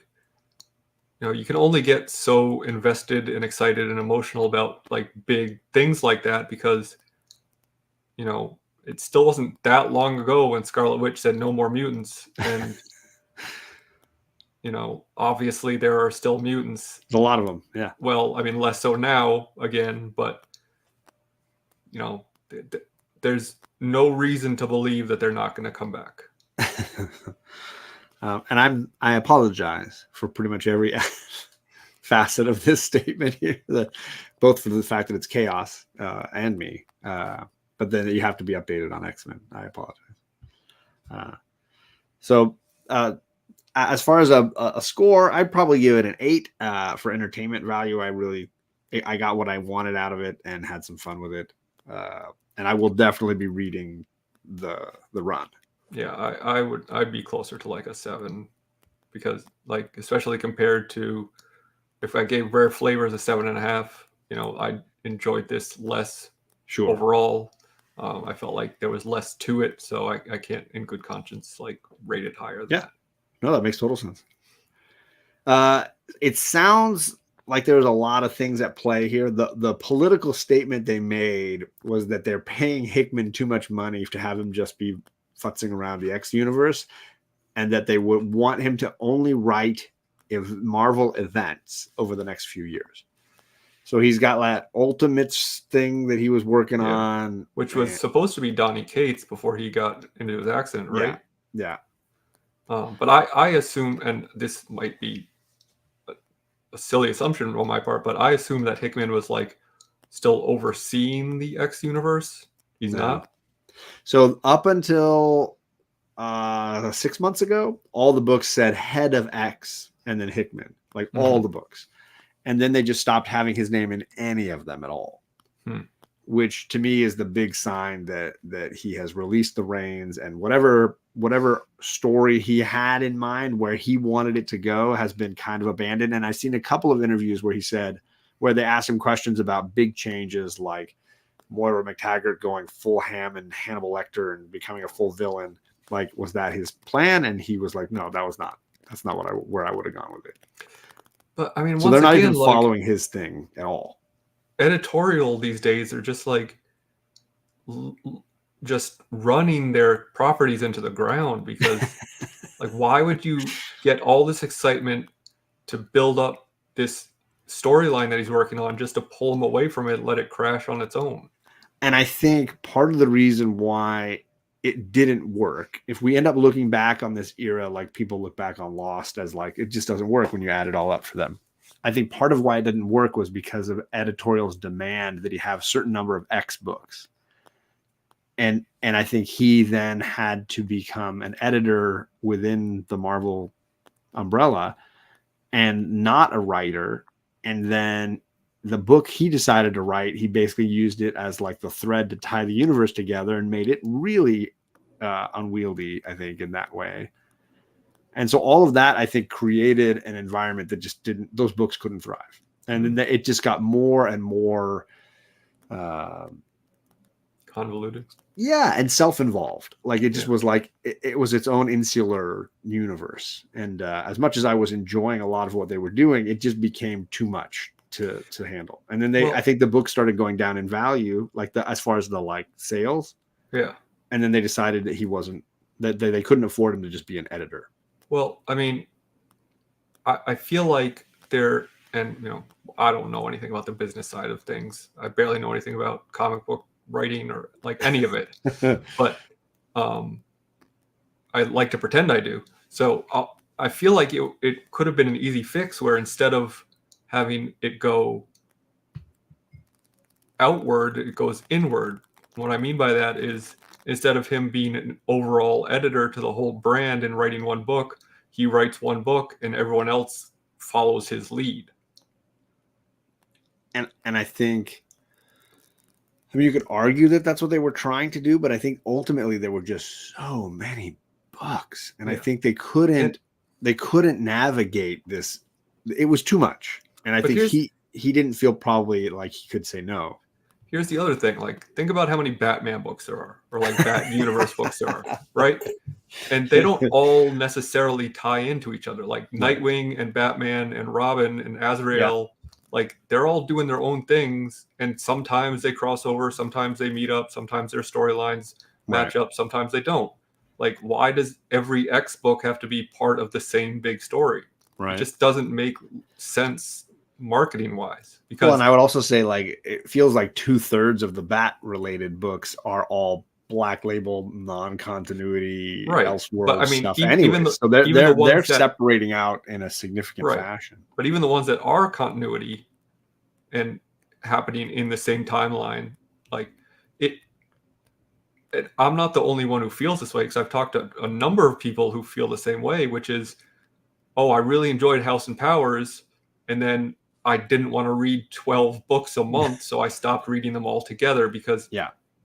Speaker 1: you know, you can only get so invested and excited and emotional about like big things like that because, you know, it still wasn't that long ago when Scarlet Witch said no more mutants. And, you know, obviously there are still mutants.
Speaker 2: There's a lot of them. Yeah.
Speaker 1: Well, I mean, less so now again, but, you know, there's no reason to believe that they're not going to come back.
Speaker 2: And I apologize for pretty much every facet of this statement here, both for the fact that it's chaos and me, but then you have to be updated on X-Men. I apologize. So as far as a score, I'd probably give it an 8 for entertainment value. I got what I wanted out of it and had some fun with it. And I will definitely be reading the run.
Speaker 1: Yeah, I'd be closer to like a 7 because, like, especially compared to if I gave Rare Flavors a 7.5, you know, I enjoyed this less overall. I felt like there was less to it, so I can't in good conscience like rate it higher than that.
Speaker 2: No, that makes total sense. It sounds like there was a lot of things at play here. The political statement they made was that they're paying Hickman too much money to have him just be futzing around the X universe, and that they would want him to only write Marvel events over the next few years. So he's got that Ultimates thing that he was working on,
Speaker 1: which was supposed to be Donny Cates before he got into his accident, right?
Speaker 2: Yeah.
Speaker 1: But I assume, and this might be a silly assumption on my part, but I assume that Hickman was like still overseeing the X universe. He's not.
Speaker 2: So up until 6 months ago, all the books said head of X and then Hickman, like all the books. And then they just stopped having his name in any of them at all, which to me is the big sign that he has released the reins, and whatever story he had in mind where he wanted it to go has been kind of abandoned. And I've seen a couple of interviews where they asked him questions about big changes like Moira McTaggart going full ham and Hannibal Lecter and becoming a full villain. Like, was that his plan? And he was like, no, that's not where I would have gone with it.
Speaker 1: But I mean,
Speaker 2: so they're not even following his thing at all.
Speaker 1: Editorial these days are just like just running their properties into the ground because like, why would you get all this excitement to build up this storyline that he's working on just to pull him away from it and let it crash on its own?
Speaker 2: And I think part of the reason why it didn't work, if we end up looking back on this era, like people look back on Lost as like, it just doesn't work when you add it all up for them. I think part of why it didn't work was because of editorial's demand that he have a certain number of X books. And I think he then had to become an editor within the Marvel umbrella and not a writer. And then the book he decided to write, he basically used it as like the thread to tie the universe together and made it really unwieldy, I think, in that way. And so all of that, I think, created an environment that just those books couldn't thrive. And then it just got more and more
Speaker 1: convoluted.
Speaker 2: Yeah, and self-involved. Like it just was like it was its own insular universe. And as much as I was enjoying a lot of what they were doing, it just became too much to handle. And then I think the book started going down in value, like as far as the like sales.
Speaker 1: Yeah.
Speaker 2: And then they decided that he wasn't, that they couldn't afford him to just be an editor.
Speaker 1: Well, I mean, I feel like they're, and I don't know anything about the business side of things. I barely know anything about comic book writing or like any of it, but I like to pretend I do. So I feel like it could have been an easy fix where instead of having it go outward, it goes inward. What I mean by that is instead of him being an overall editor to the whole brand and writing one book, he writes one book and everyone else follows his lead.
Speaker 2: And I think, I mean, you could argue that that's what they were trying to do, but I think ultimately there were just so many books, and I think they couldn't navigate this. It was too much, and I think he didn't feel probably like he could say no.
Speaker 1: Here's the other thing. Like, think about how many Batman books there are, or like Bat Universe books there are, right? And they don't all necessarily tie into each other. Like Nightwing and Batman and Robin and Azrael, like they're all doing their own things. And sometimes they cross over, sometimes they meet up, sometimes their storylines match up, sometimes they don't. Like, why does every X book have to be part of the same big story?
Speaker 2: Right.
Speaker 1: It just doesn't make sense marketing wise. Because,
Speaker 2: well, and I would also say, like, it feels like 2/3 of the Bat related books are all Black Label non-continuity Elseworld stuff anyway. So they're separating out in a significant fashion.
Speaker 1: But even the ones that are continuity and happening in the same timeline, like I'm not the only one who feels this way, because I've talked to a number of people who feel the same way, which is, oh, I really enjoyed House and Powers, and then I didn't want to read 12 books a month, so I stopped reading them all together because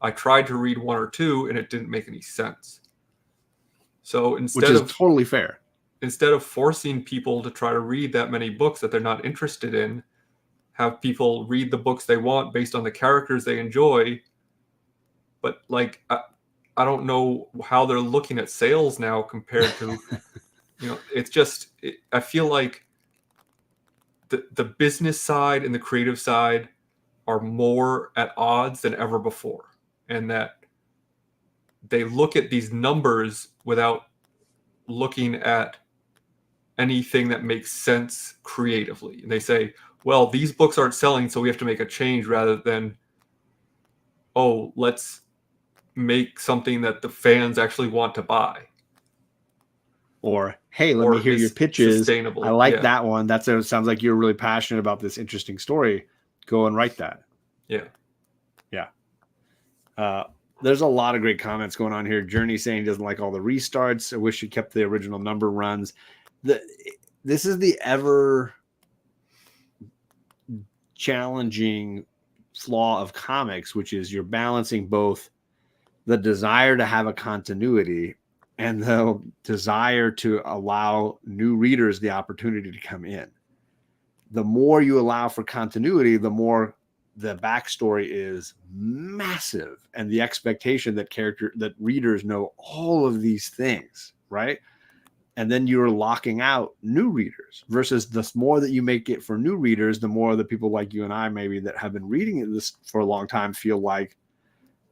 Speaker 1: I tried to read one or two and it didn't make any sense. So instead of
Speaker 2: totally fair,
Speaker 1: instead of forcing people to try to read that many books that they're not interested in, have people read the books they want based on the characters they enjoy. But like, I don't know how they're looking at sales now compared to, it's just, I feel like the business side and the creative side are more at odds than ever before. And that they look at these numbers without looking at anything that makes sense creatively. And they say, well, these books aren't selling, so we have to make a change, rather than, oh, let's make something that the fans actually want to buy.
Speaker 2: Or, hey, let me hear your pitches. I like that one. It sounds like you're really passionate about this interesting story. Go and write that.
Speaker 1: Yeah.
Speaker 2: There's a lot of great comments going on here. Journey saying doesn't like all the restarts. I wish you kept the original number runs. This is the ever challenging flaw of comics, which is you're balancing both the desire to have a continuity and the desire to allow new readers the opportunity to come in. The more you allow for continuity, the more the backstory is massive, and the expectation that readers know all of these things, right? And then you're locking out new readers, versus the more that you make it for new readers, the more the people like you and I maybe that have been reading this for a long time feel like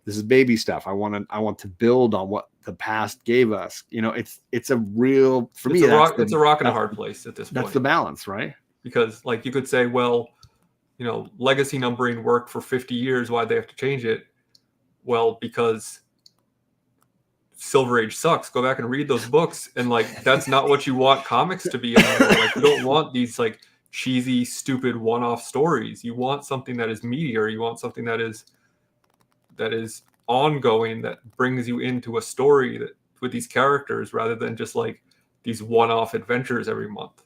Speaker 2: this is baby stuff. I want to build on what the past gave us. It's a real, for me,
Speaker 1: it's a rock and a hard place at this point.
Speaker 2: That's the balance, right?
Speaker 1: Because like you could say, well, legacy numbering worked for 50 years. Why'd they have to change it? Well, because Silver Age sucks. Go back and read those books. And like, that's not what you want comics to be anymore. Like, you don't want these like cheesy, stupid one-off stories. You want something that is meatier. You want something that is ongoing, that brings you into a story with these characters, rather than just like these one-off adventures every month.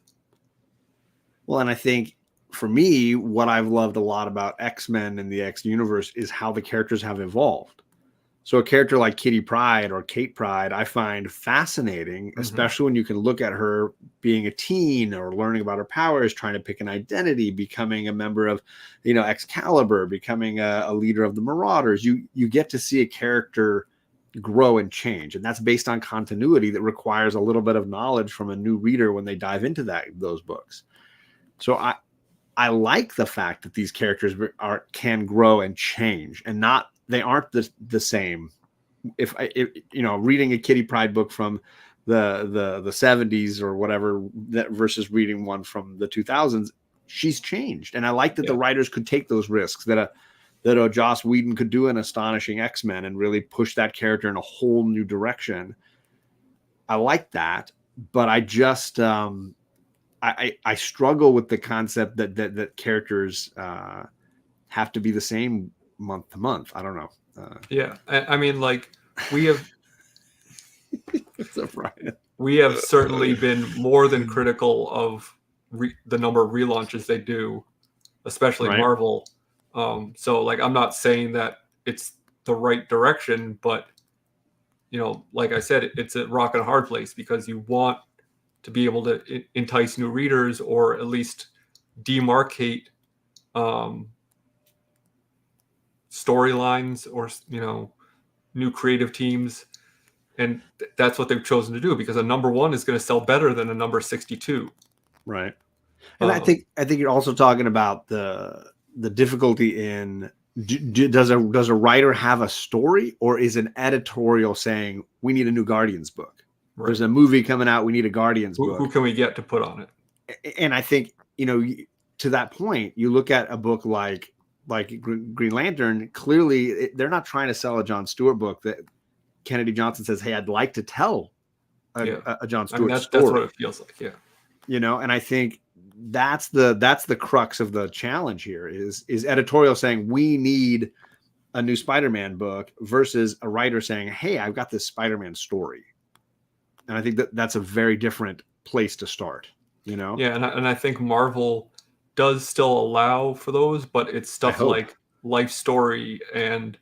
Speaker 2: Well, and I think for me, what I've loved a lot about X-Men and the X universe is how the characters have evolved. So a character like Kitty Pryde or Kate Pryde, I find fascinating, especially when you can look at her being a teen or learning about her powers, trying to pick an identity, becoming a member of, Excalibur, becoming a leader of the Marauders. You get to see a character grow and change, and that's based on continuity that requires a little bit of knowledge from a new reader when they dive into those books. So I like the fact that these characters can grow and change, and they aren't the same. If reading a Kitty Pryde book from the 70s or whatever that versus reading one from the 2000s. She's changed, and I like that the writers could take those risks that a Joss Whedon could do an astonishing X-Men and really push that character in a whole new direction. I like that, but I just I struggle with the concept that characters have to be the same month to month. I don't know.
Speaker 1: Yeah, I mean, like we have
Speaker 2: So, Brian.
Speaker 1: we have certainly been more than critical of the number of relaunches they do, especially Marvel. So, like, I'm not saying that it's the right direction, but like I said, it's a rock and a hard place because you want to be able to entice new readers or at least demarcate storylines or new creative teams, and that's what they've chosen to do because a number 1 is going to sell better than a number 62.
Speaker 2: Right. And I think you're also talking about the difficulty in does a writer have a story, or is an editorial saying we need a new Guardians book? Right. There's a movie coming out, we need a Guardians book.
Speaker 1: Who can we get to put on
Speaker 2: it? And I think to that point, you look at a book like Green Lantern. Clearly, they're not trying to sell a John Stewart book. That Kennedy Johnson says, "Hey, I'd like to tell a John Stewart story."
Speaker 1: That's what it feels like,
Speaker 2: And I think that's the crux of the challenge here is editorial saying we need a new Spider-Man book versus a writer saying, "Hey, I've got this Spider-Man story," and I think that's a very different place to start.
Speaker 1: Yeah, and I think Marvel does still allow for those, but it's stuff like Life Story and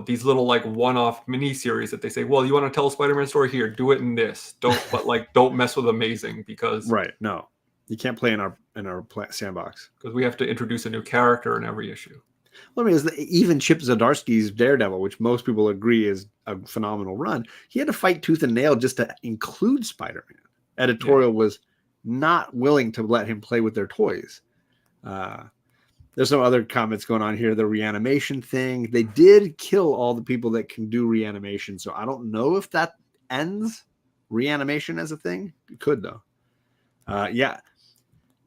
Speaker 1: these little like one-off miniseries that they say, well, you want to tell a Spider-Man story here, do it in this. Don't mess with Amazing because
Speaker 2: no, you can't play in our sandbox
Speaker 1: because we have to introduce a new character in every issue.
Speaker 2: Well, I mean, even Chip Zdarsky's Daredevil, which most people agree is a phenomenal run, he had to fight tooth and nail just to include Spider-Man. Editorial was not willing to let him play with their toys. There's some other comments going on here. The reanimation thing. They did kill all the people that can do reanimation. So I don't know if that ends reanimation as a thing. It could, though.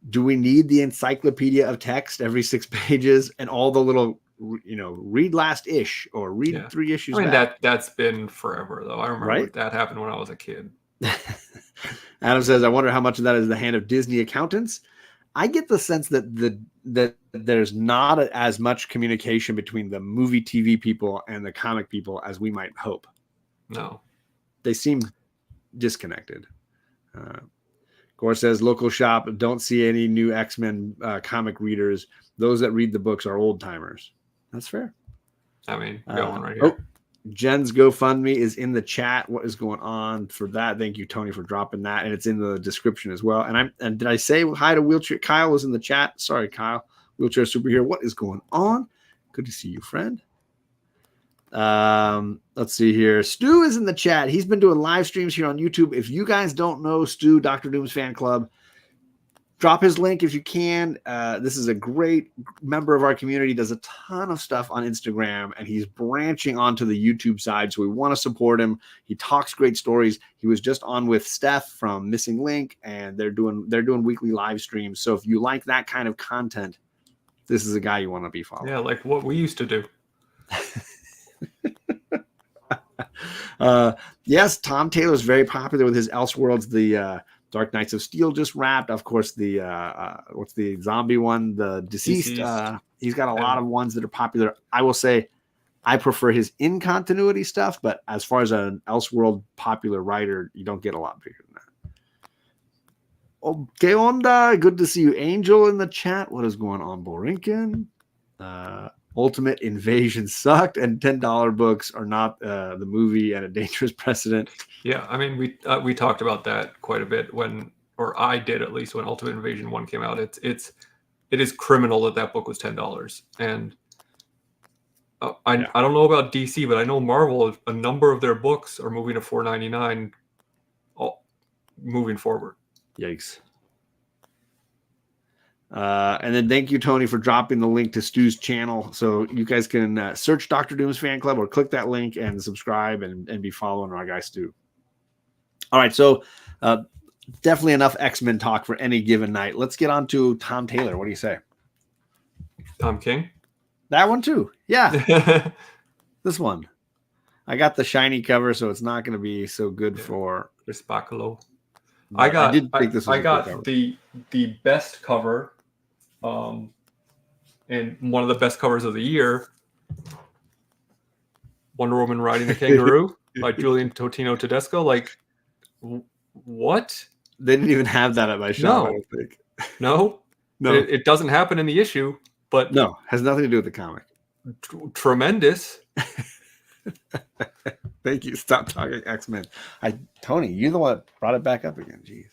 Speaker 2: Do we need the encyclopedia of text every 6 pages and all the little, read last ish or read 3 issues?
Speaker 1: I mean, that's been forever, though. I remember that happened when I was a kid.
Speaker 2: Adam says, I wonder how much of that is the hand of Disney accountants. I get the sense that that there's not as much communication between the movie TV people and the comic people as we might hope.
Speaker 1: No.
Speaker 2: They seem disconnected. Gore says, local shop, don't see any new X-Men comic readers. Those that read the books are old timers. That's fair.
Speaker 1: I mean, going right here.
Speaker 2: Jen's GoFundMe is in the chat. What is going on for that? Thank you, Tony, for dropping that. And it's in the description as well. And did I say hi to Wheelchair? Kyle was in the chat. Sorry, Kyle. Wheelchair Superhero. What is going on? Good to see you, friend. Let's see here. Stu is in the chat. He's been doing live streams here on YouTube. If you guys don't know Stu, Dr. Doom's fan club, drop his link if you can. This is a great member of our community, does a ton of stuff on Instagram, and he's branching onto the YouTube side, so we want to support him. He talks great stories. He was just on with Steph from Missing Link, and they're doing weekly live streams. So if you like that kind of content, this is a guy you want to be following.
Speaker 1: Yeah, like what we used to do.
Speaker 2: Yes, Tom Taylor's very popular with his Elseworlds. The Dark Knights of Steel just wrapped. Of course, the what's the zombie one? The Deceased. He's got a lot of ones that are popular. I will say I prefer his in continuity stuff, but as far as an Elseworld popular writer, you don't get a lot bigger than that. Okay, onda. Good to see you, Angel, in the chat. What is going on, Borinkin? Ultimate Invasion sucked, and $10 books are not the movie and a dangerous precedent.
Speaker 1: Yeah, I mean, we talked about that quite a bit or I did at least, when Ultimate Invasion 1 came out. It is criminal that book was $10. And I don't know about DC, but I know Marvel, a number of their books are moving to $4.99 moving forward.
Speaker 2: Yikes. And then thank you, Tony, for dropping the link to Stu's channel. So you guys can search Dr. Doom's fan club or click that link and subscribe and be following our guy Stu. All right, so definitely enough X-Men talk for any given night. Let's get on to Tom Taylor. What do you say?
Speaker 1: Tom King.
Speaker 2: That one too. Yeah,
Speaker 1: Yeah.
Speaker 2: this one. I got the shiny cover, so it's not going to be so good for.
Speaker 1: Chris Bacalo. I
Speaker 2: But I
Speaker 1: got
Speaker 2: did think this was
Speaker 1: I
Speaker 2: a cool cover.
Speaker 1: got the best cover, and one of the best covers of the year. Wonder Woman riding the kangaroo by Julian Totino Tedesco. Like, what?
Speaker 2: They didn't even have that at my shop.
Speaker 1: No.
Speaker 2: I don't think.
Speaker 1: No,
Speaker 2: No,
Speaker 1: it doesn't happen in the issue, but
Speaker 2: no, has nothing to do with the comic.
Speaker 1: Tremendous.
Speaker 2: Thank you. Stop talking X-Men. Tony, you're the one that brought it back up again. Jeez.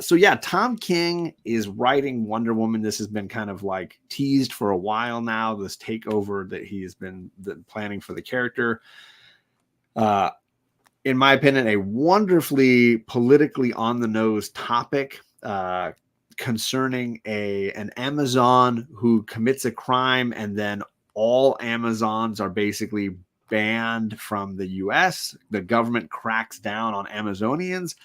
Speaker 2: So yeah, Tom King is writing Wonder Woman. This has been kind of like teased for a while now. This takeover that he has been planning for the character. In my opinion, a wonderfully politically on the nose topic concerning an Amazon who commits a crime, and then all Amazons are basically banned from the U.S. The government cracks down on Amazonians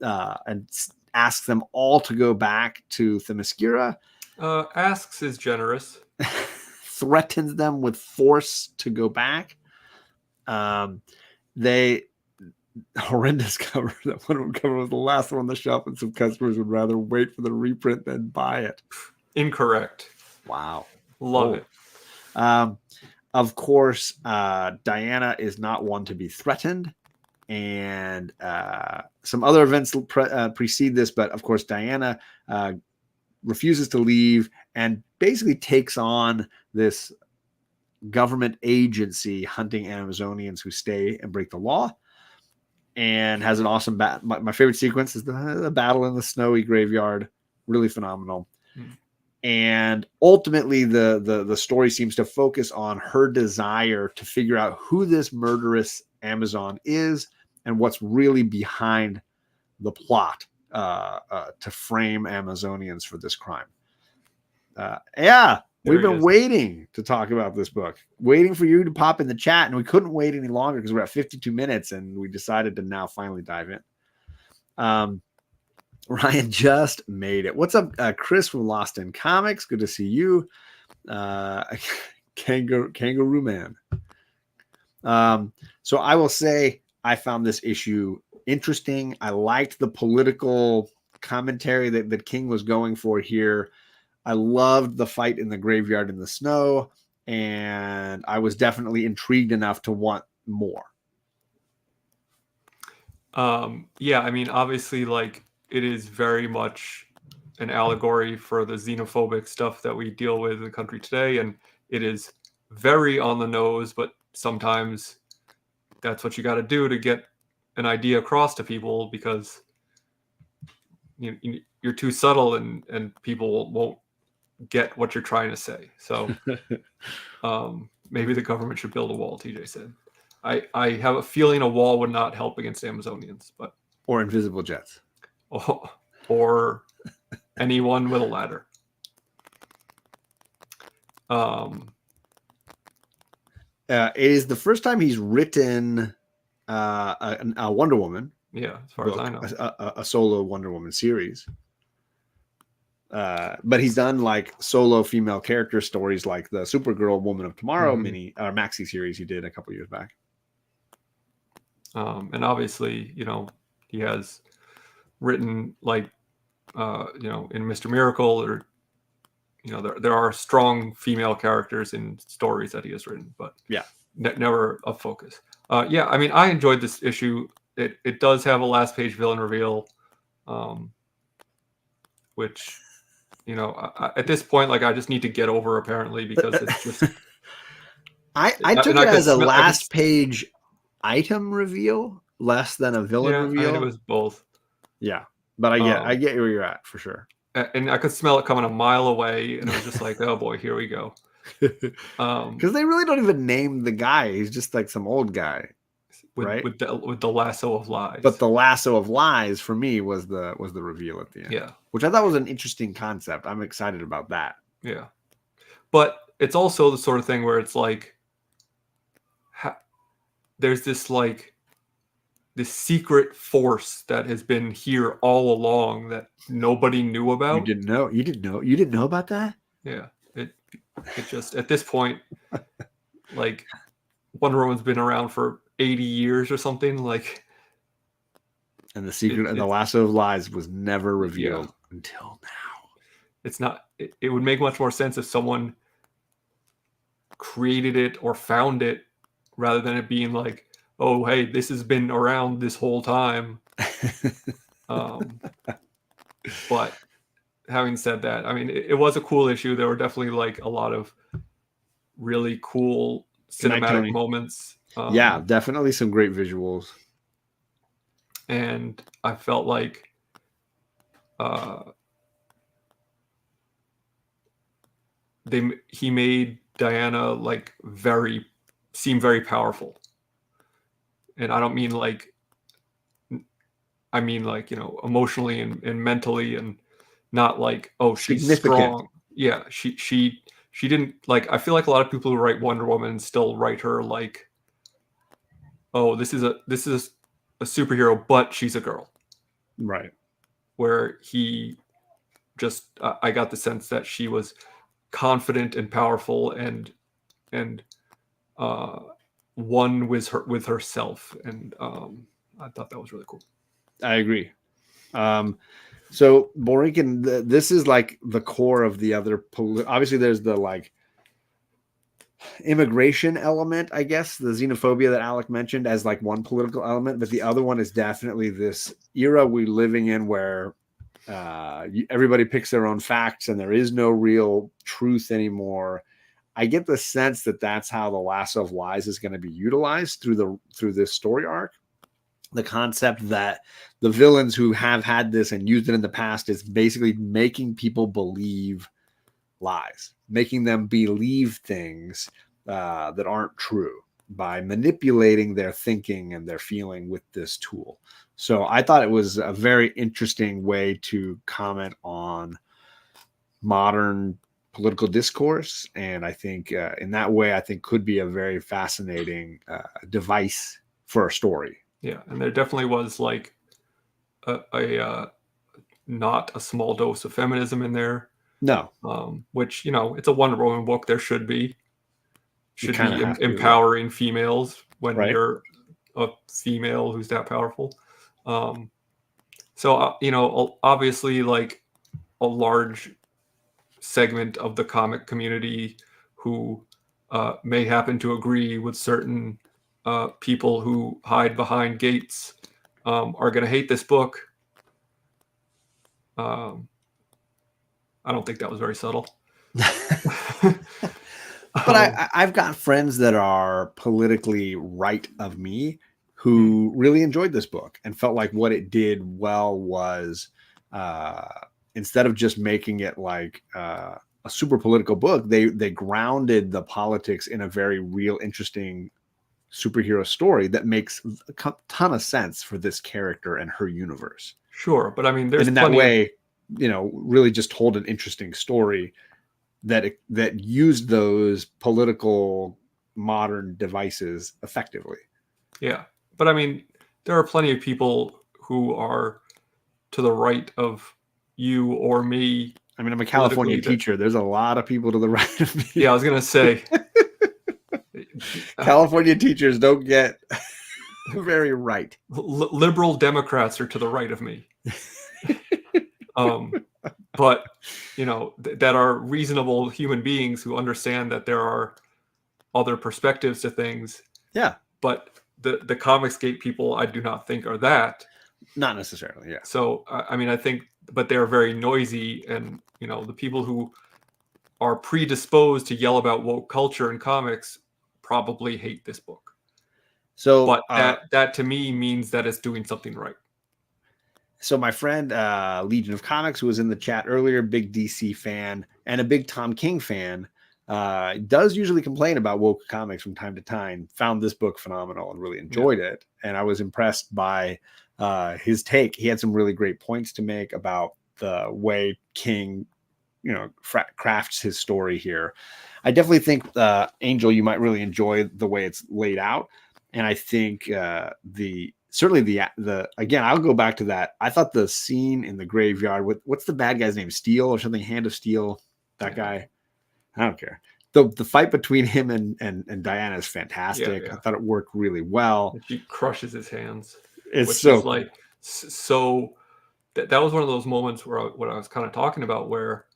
Speaker 2: and asks them all to go back to Themyscira.
Speaker 1: Asks is generous.
Speaker 2: Threatens them with force to go back. They horrendous cover. That one cover was the last one on the shelf, and some customers would rather wait for the reprint than buy it.
Speaker 1: Incorrect.
Speaker 2: Wow.
Speaker 1: Love it.
Speaker 2: Of course, Diana is not one to be threatened, and some other events precede this, but of course, Diana refuses to leave and basically takes on this government agency hunting Amazonians who stay and break the law, and has an awesome battle. My favorite sequence is the battle in the snowy graveyard. Really phenomenal. And ultimately, the story seems to focus on her desire to figure out who this murderous Amazon is and what's really behind the plot to frame Amazonians for this crime. We've been waiting to talk about this book, waiting for you to pop in the chat, and we couldn't wait any longer because we're at 52 minutes, and we decided to now finally dive in. Ryan just made it. What's up, Chris from Lost in Comics? Good to see you. Kangaroo Man. So I will say I found this issue interesting. I liked the political commentary that King was going for here. I loved the fight in the graveyard in the snow, and I was definitely intrigued enough to want more.
Speaker 1: Yeah, I mean, obviously, like, it is very much an allegory for the xenophobic stuff that we deal with in the country today, and it is very on the nose, but sometimes that's what you got to do to get an idea across to people, because you're too subtle and people won't get what you're trying to say. So maybe the government should build a wall, TJ said. I have a feeling a wall would not help against Amazonians, but
Speaker 2: or invisible jets.
Speaker 1: Or anyone with a ladder.
Speaker 2: It is the first time he's written a Wonder Woman.
Speaker 1: Yeah, as far as I know,
Speaker 2: a solo Wonder Woman series. But he's done like solo female character stories, like the Supergirl Woman of Tomorrow mini or maxi series he did a couple years back.
Speaker 1: And obviously, he has written like, in Mr. Miracle, or there are strong female characters in stories that he has written, but
Speaker 2: yeah,
Speaker 1: never a focus. Yeah, I mean, I enjoyed this issue. It does have a last page villain reveal, which, at this point, like, I just need to get over, apparently, because it's just.
Speaker 2: I took it as a last page item reveal, less than a villain reveal.
Speaker 1: I mean, it was both.
Speaker 2: Yeah, but I get where you're at for sure.
Speaker 1: And I could smell it coming a mile away, and it was just like, oh boy, here we go.
Speaker 2: Because they really don't even name the guy; he's just like some old guy, right?
Speaker 1: With the lasso of lies.
Speaker 2: But the lasso of lies for me was the reveal at the end.
Speaker 1: Yeah,
Speaker 2: which I thought was an interesting concept. I'm excited about that.
Speaker 1: Yeah, but it's also the sort of thing where it's like, there's this this secret force that has been here all along that nobody knew about.
Speaker 2: You didn't know. You didn't know about that?
Speaker 1: Yeah. It just, at this point, like, Wonder Woman's been around for 80 years or something. Like,
Speaker 2: and the secret and the lasso of lies was never revealed until now.
Speaker 1: It's not. It would make much more sense if someone created it or found it, rather than it being like, oh, hey, this has been around this whole time. But having said that, I mean, it was a cool issue. There were definitely like a lot of really cool cinematic moments.
Speaker 2: Yeah, definitely some great visuals.
Speaker 1: And I felt like he made Diana like seem very powerful. And I don't mean like, I mean like, emotionally and mentally, and not like, oh, she's strong. Yeah, she didn't, like, I feel like a lot of people who write Wonder Woman still write her like, oh, this is a superhero, but she's a girl.
Speaker 2: Right. Where
Speaker 1: he just, I got the sense that she was confident and powerful and one with herself, and I thought that was really cool.
Speaker 2: I agree. So Borinkin, this is like the core of the other. Obviously, there's the like immigration element, I guess, the xenophobia that Alec mentioned as like one political element, but the other one is definitely this era we're living in where everybody picks their own facts and there is no real truth anymore. I get the sense that that's how the lasso of lies is going to be utilized through this story arc. The concept that the villains who have had this and used it in the past is basically making people believe lies, making them believe things that aren't true by manipulating their thinking and their feeling with this tool. So I thought it was a very interesting way to comment on modern political discourse. And I think in that way, I think could be a very fascinating device for a story.
Speaker 1: Yeah, and there definitely was like a not a small dose of feminism in there.
Speaker 2: No,
Speaker 1: which, it's a Wonder Woman book. There should be empowering females when you're a female who's that powerful. So obviously, like, a large segment of the comic community who may happen to agree with certain people who hide behind gates are going to hate this book. I don't think that was very subtle.
Speaker 2: But I've got friends that are politically right of me who really enjoyed this book and felt like what it did well was instead of just making it like a super political book, they grounded the politics in a very real, interesting superhero story that makes a ton of sense for this character and her universe.
Speaker 1: Sure, but I mean, there's
Speaker 2: and in that way, really just told an interesting story that used those political modern devices effectively.
Speaker 1: Yeah, but I mean, there are plenty of people who are to the right of you or me.
Speaker 2: I mean, I'm a California teacher. There's a lot of people to the right of me.
Speaker 1: Yeah, I was gonna say.
Speaker 2: California teachers don't get very right.
Speaker 1: Liberal Democrats are to the right of me. But that are reasonable human beings who understand that there are other perspectives to things.
Speaker 2: Yeah.
Speaker 1: But the Comicsgate people, I do not think are that.
Speaker 2: Not necessarily, yeah.
Speaker 1: So I mean, I think, but they're very noisy, and the people who are predisposed to yell about woke culture in comics probably hate this book.
Speaker 2: So,
Speaker 1: but that to me means that it's doing something right.
Speaker 2: So my friend Legion of Comics, who was in the chat earlier, big DC fan and a big Tom King fan, does usually complain about woke comics from time to time, found this book phenomenal and really enjoyed it. And I was impressed by his take. He had some really great points to make about the way King, crafts his story here. I definitely think, Angel, you might really enjoy the way it's laid out. And I think the certainly the again, I'll go back to that. I thought the scene in the graveyard with what's the bad guy's name? Steel or something? Hand of Steel. That guy. I don't care. The fight between him and Diana is fantastic.
Speaker 1: Yeah.
Speaker 2: I thought it worked really well.
Speaker 1: And she crushes his hands.
Speaker 2: It's
Speaker 1: which
Speaker 2: so
Speaker 1: is like so. That was one of those moments where what I was kind of talking about, where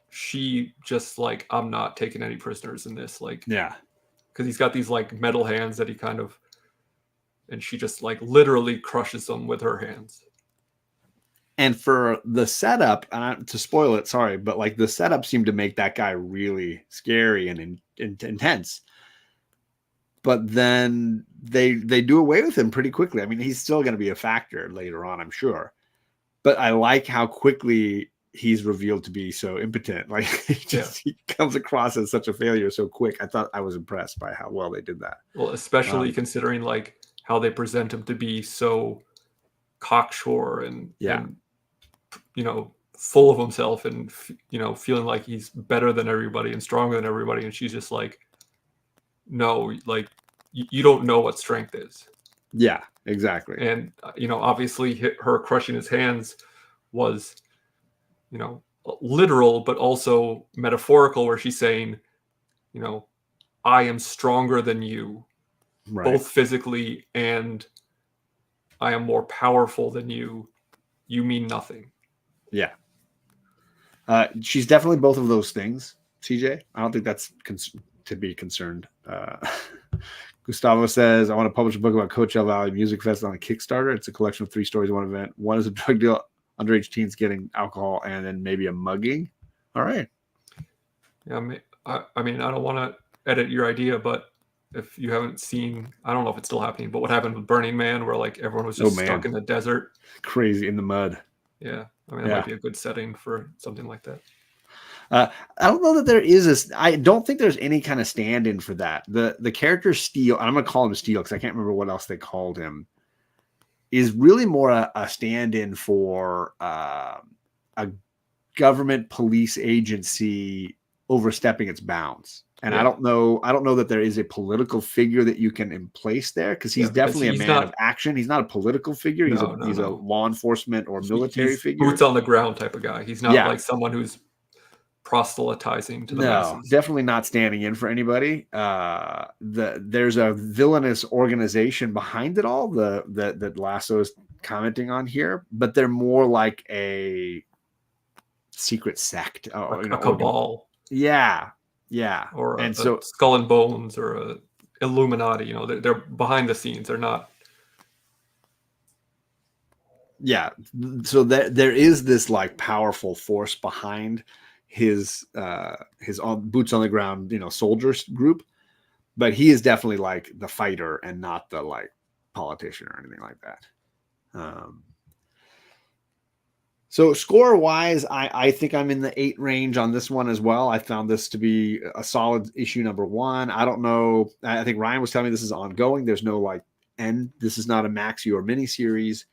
Speaker 1: she just like, I'm not taking any prisoners in this, like,
Speaker 2: yeah.
Speaker 1: because he's got these like metal hands that he kind of, and she just like literally crushes them with her hands.
Speaker 2: And for the setup, to spoil it, sorry, but like the setup seemed to make that guy really scary and intense. But then they do away with him pretty quickly. I mean, he's still going to be a factor later on, I'm sure. But I like how quickly he's revealed to be so impotent. Like he comes across as such a failure so quick. I was impressed by how well they did that.
Speaker 1: Well, especially considering like how they present him to be so cocksure and you know, full of himself and, you know, feeling like he's better than everybody and stronger than everybody. And she's just like, no, like you don't know what strength is.
Speaker 2: Yeah, exactly.
Speaker 1: And, you know, obviously her crushing his hands was, you know, literal, but also metaphorical, where she's saying, you know, I am stronger than you, both physically, and I am more powerful than you. You mean nothing.
Speaker 2: Yeah. She's definitely both of those things, CJ. I don't think that's to be concerned. Gustavo says, I want to publish a book about Coachella Valley Music Fest on a Kickstarter. It's a collection of 3 stories, one event. One is a drug deal, underage teens getting alcohol, and then maybe a mugging. All right.
Speaker 1: Yeah, I mean, I don't want to edit your idea, but if you haven't seen, I don't know if it's still happening, but what happened with Burning Man, where like everyone was just stuck in the desert.
Speaker 2: Crazy in the mud.
Speaker 1: Yeah. I mean, that might be a good setting for something like that.
Speaker 2: I don't know that there is I don't think there's any kind of stand-in for that. The character Steel, I'm going to call him Steel because I can't remember what else they called him, is really more a stand-in for a government police agency overstepping its bounds. And I don't know that there is a political figure that you can place there, because he's definitely a man of action. He's not a political figure. He's a law enforcement or military figure.
Speaker 1: Boots on the ground type of guy. He's not like someone who's proselytizing to the masses.
Speaker 2: Definitely not standing in for anybody. There's a villainous organization behind it all that Lasso is commenting on here, but they're more like a secret sect,
Speaker 1: or a cabal.
Speaker 2: Yeah,
Speaker 1: or a Skull and Bones or a Illuminati. You know, they're behind the scenes. They're not.
Speaker 2: Yeah, so there is this like powerful force behind his boots on the ground, you know, soldiers group, but he is definitely like the fighter and not the like politician or anything like that. So score wise, I think I'm in the 8 range on this one as well. I found this to be a solid issue number 1. I don't know. I think Ryan was telling me this is ongoing. There's no like end. This is not a maxi or mini series.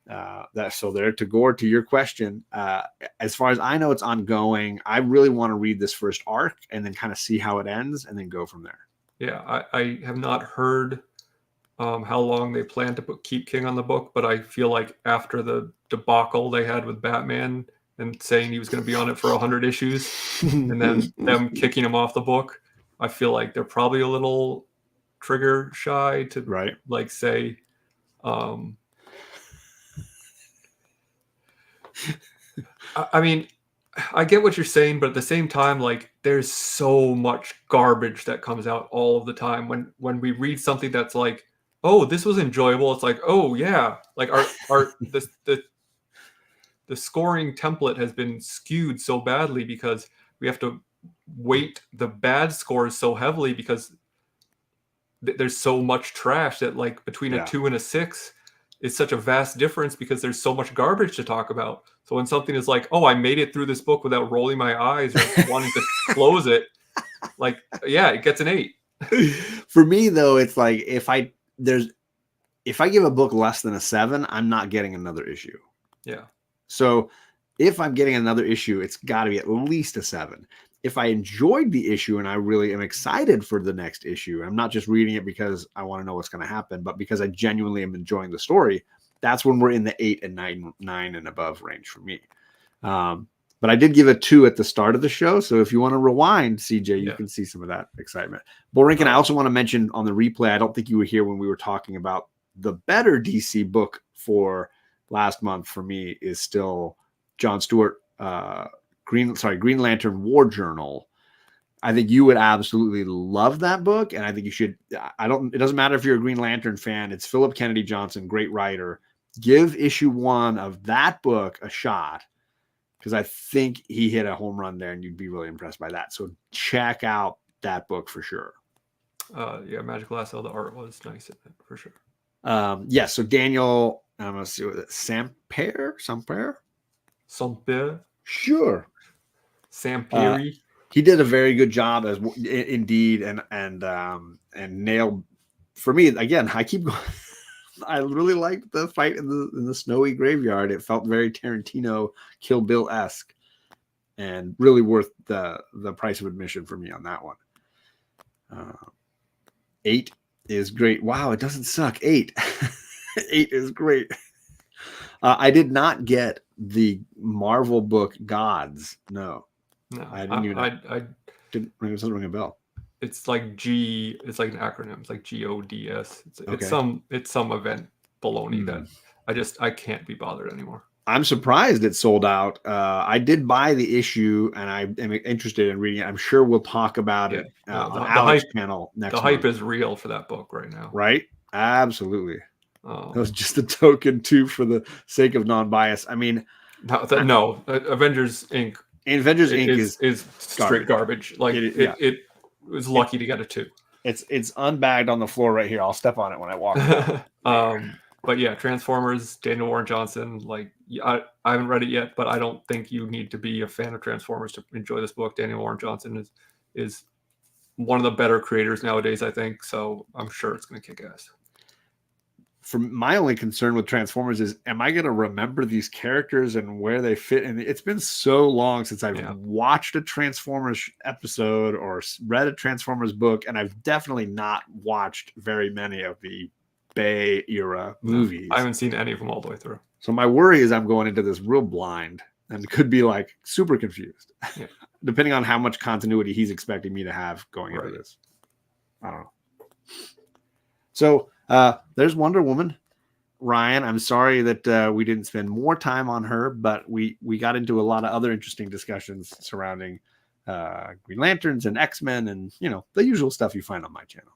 Speaker 2: So there, to Gore, to your question, as far as I know, it's ongoing. I really want to read this first arc and then kind of see how it ends and then go from there.
Speaker 1: Yeah, I have not heard how long they plan to keep King on the book, but I feel like after the debacle they had with Batman and saying he was going to be on it for 100 issues and then them kicking him off the book, I feel like they're probably a little trigger shy to like say, I mean, I get what you're saying, but at the same time, like there's so much garbage that comes out all of the time. When we read something that's like, oh, this was enjoyable, it's like, oh yeah, like the scoring template has been skewed so badly because we have to weight the bad scores so heavily because there's so much trash that like between a 2 and a 6 is such a vast difference because there's so much garbage to talk about. So when something is like, oh, I made it through this book without rolling my eyes or wanting to close it, like, yeah, it gets an 8.
Speaker 2: For me though, it's like if I give a book less than a 7, I'm not getting another issue.
Speaker 1: Yeah.
Speaker 2: So if I'm getting another issue, it's got to be at least a 7. if I enjoyed the issue and I really am excited for the next issue, I'm not just reading it because I want to know what's going to happen, but because I genuinely am enjoying the story, that's when we're in the 8 and 9 and above range for me. But I did give a 2 at the start of the show. So if you want to rewind, CJ, you can see some of that excitement. Borinkin, I also want to mention on the replay, I don't think you were here when we were talking about the better DC book for last month for me is still John Stewart, Green Lantern War Journal. I think you would absolutely love that book. And I think you should, it doesn't matter if you're a Green Lantern fan, it's Phillip Kennedy Johnson, great writer. Give issue 1 of that book a shot, because I think he hit a home run there and you'd be really impressed by that. So check out that book for sure.
Speaker 1: Magical Lasso, the art was nice in it for sure.
Speaker 2: So Daniel, I'm going to see what Samper? Sure.
Speaker 1: Samperi.
Speaker 2: He did a very good job as indeed. And nailed for me again. I keep going. I really liked the fight in the snowy graveyard. It felt very Tarantino, Kill Bill-esque, and really worth the price of admission for me on that one. 8 is great. Wow, it doesn't suck. 8. 8 is great. I did not get the Marvel book Gods. No, I didn't even. I didn't ring a bell.
Speaker 1: It's like it's like an acronym. It's like GODS. It's some event baloney that I can't be bothered anymore.
Speaker 2: I'm surprised it sold out. I did buy the issue and I am interested in reading it. I'm sure we'll talk about it on the Alex panel next month.
Speaker 1: The hype is real for that book right now.
Speaker 2: Right? Absolutely. That was just a token too for the sake of non-bias. I mean,
Speaker 1: Avengers Inc. is straight garbage. Like it was lucky to get a 2.
Speaker 2: It's unbagged on the floor right here. I'll step on it when I walk.
Speaker 1: But yeah, Transformers, Daniel Warren Johnson. Like I haven't read it yet, but I don't think you need to be a fan of Transformers to enjoy this book. Daniel Warren Johnson is one of the better creators nowadays, I think. So I'm sure it's going to kick ass.
Speaker 2: For my only concern with Transformers is, am I going to remember these characters and where they fit? And it's been so long since I've watched a Transformers episode or read a Transformers book, and I've definitely not watched very many of the Bay era movies.
Speaker 1: I haven't seen any of them all the way through.
Speaker 2: So my worry is I'm going into this real blind and could be like super confused, depending on how much continuity he's expecting me to have going into this. I don't know. So there's Wonder Woman. Ryan, I'm sorry that we didn't spend more time on her, but we got into a lot of other interesting discussions surrounding Green Lanterns and X-Men and, the usual stuff you find on my channel.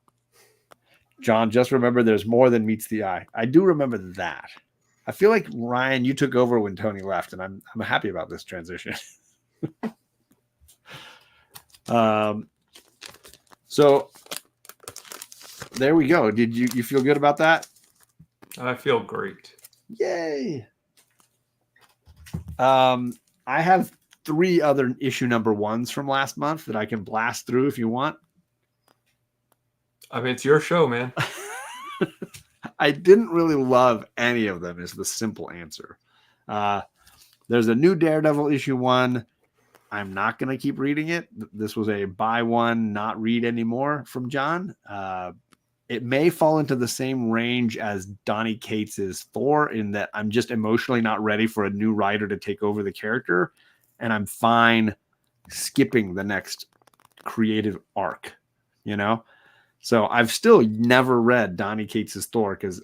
Speaker 2: John, just remember there's more than meets the eye. I do remember that. I feel like, Ryan, you took over when Tony left, and I'm happy about this transition. So there we go. Did you feel good about that?
Speaker 1: I feel great.
Speaker 2: Yay. I have 3 other issue number 1s from last month that I can blast through if you want.
Speaker 1: I mean, it's your show, man.
Speaker 2: I didn't really love any of them is the simple answer. There's a new Daredevil issue 1. I'm not going to keep reading it. This was a buy one, not read anymore from John. It may fall into the same range as Donny Cates's Thor in that I'm just emotionally not ready for a new writer to take over the character. And I'm fine skipping the next creative arc, So I've still never read Donny Cates's Thor because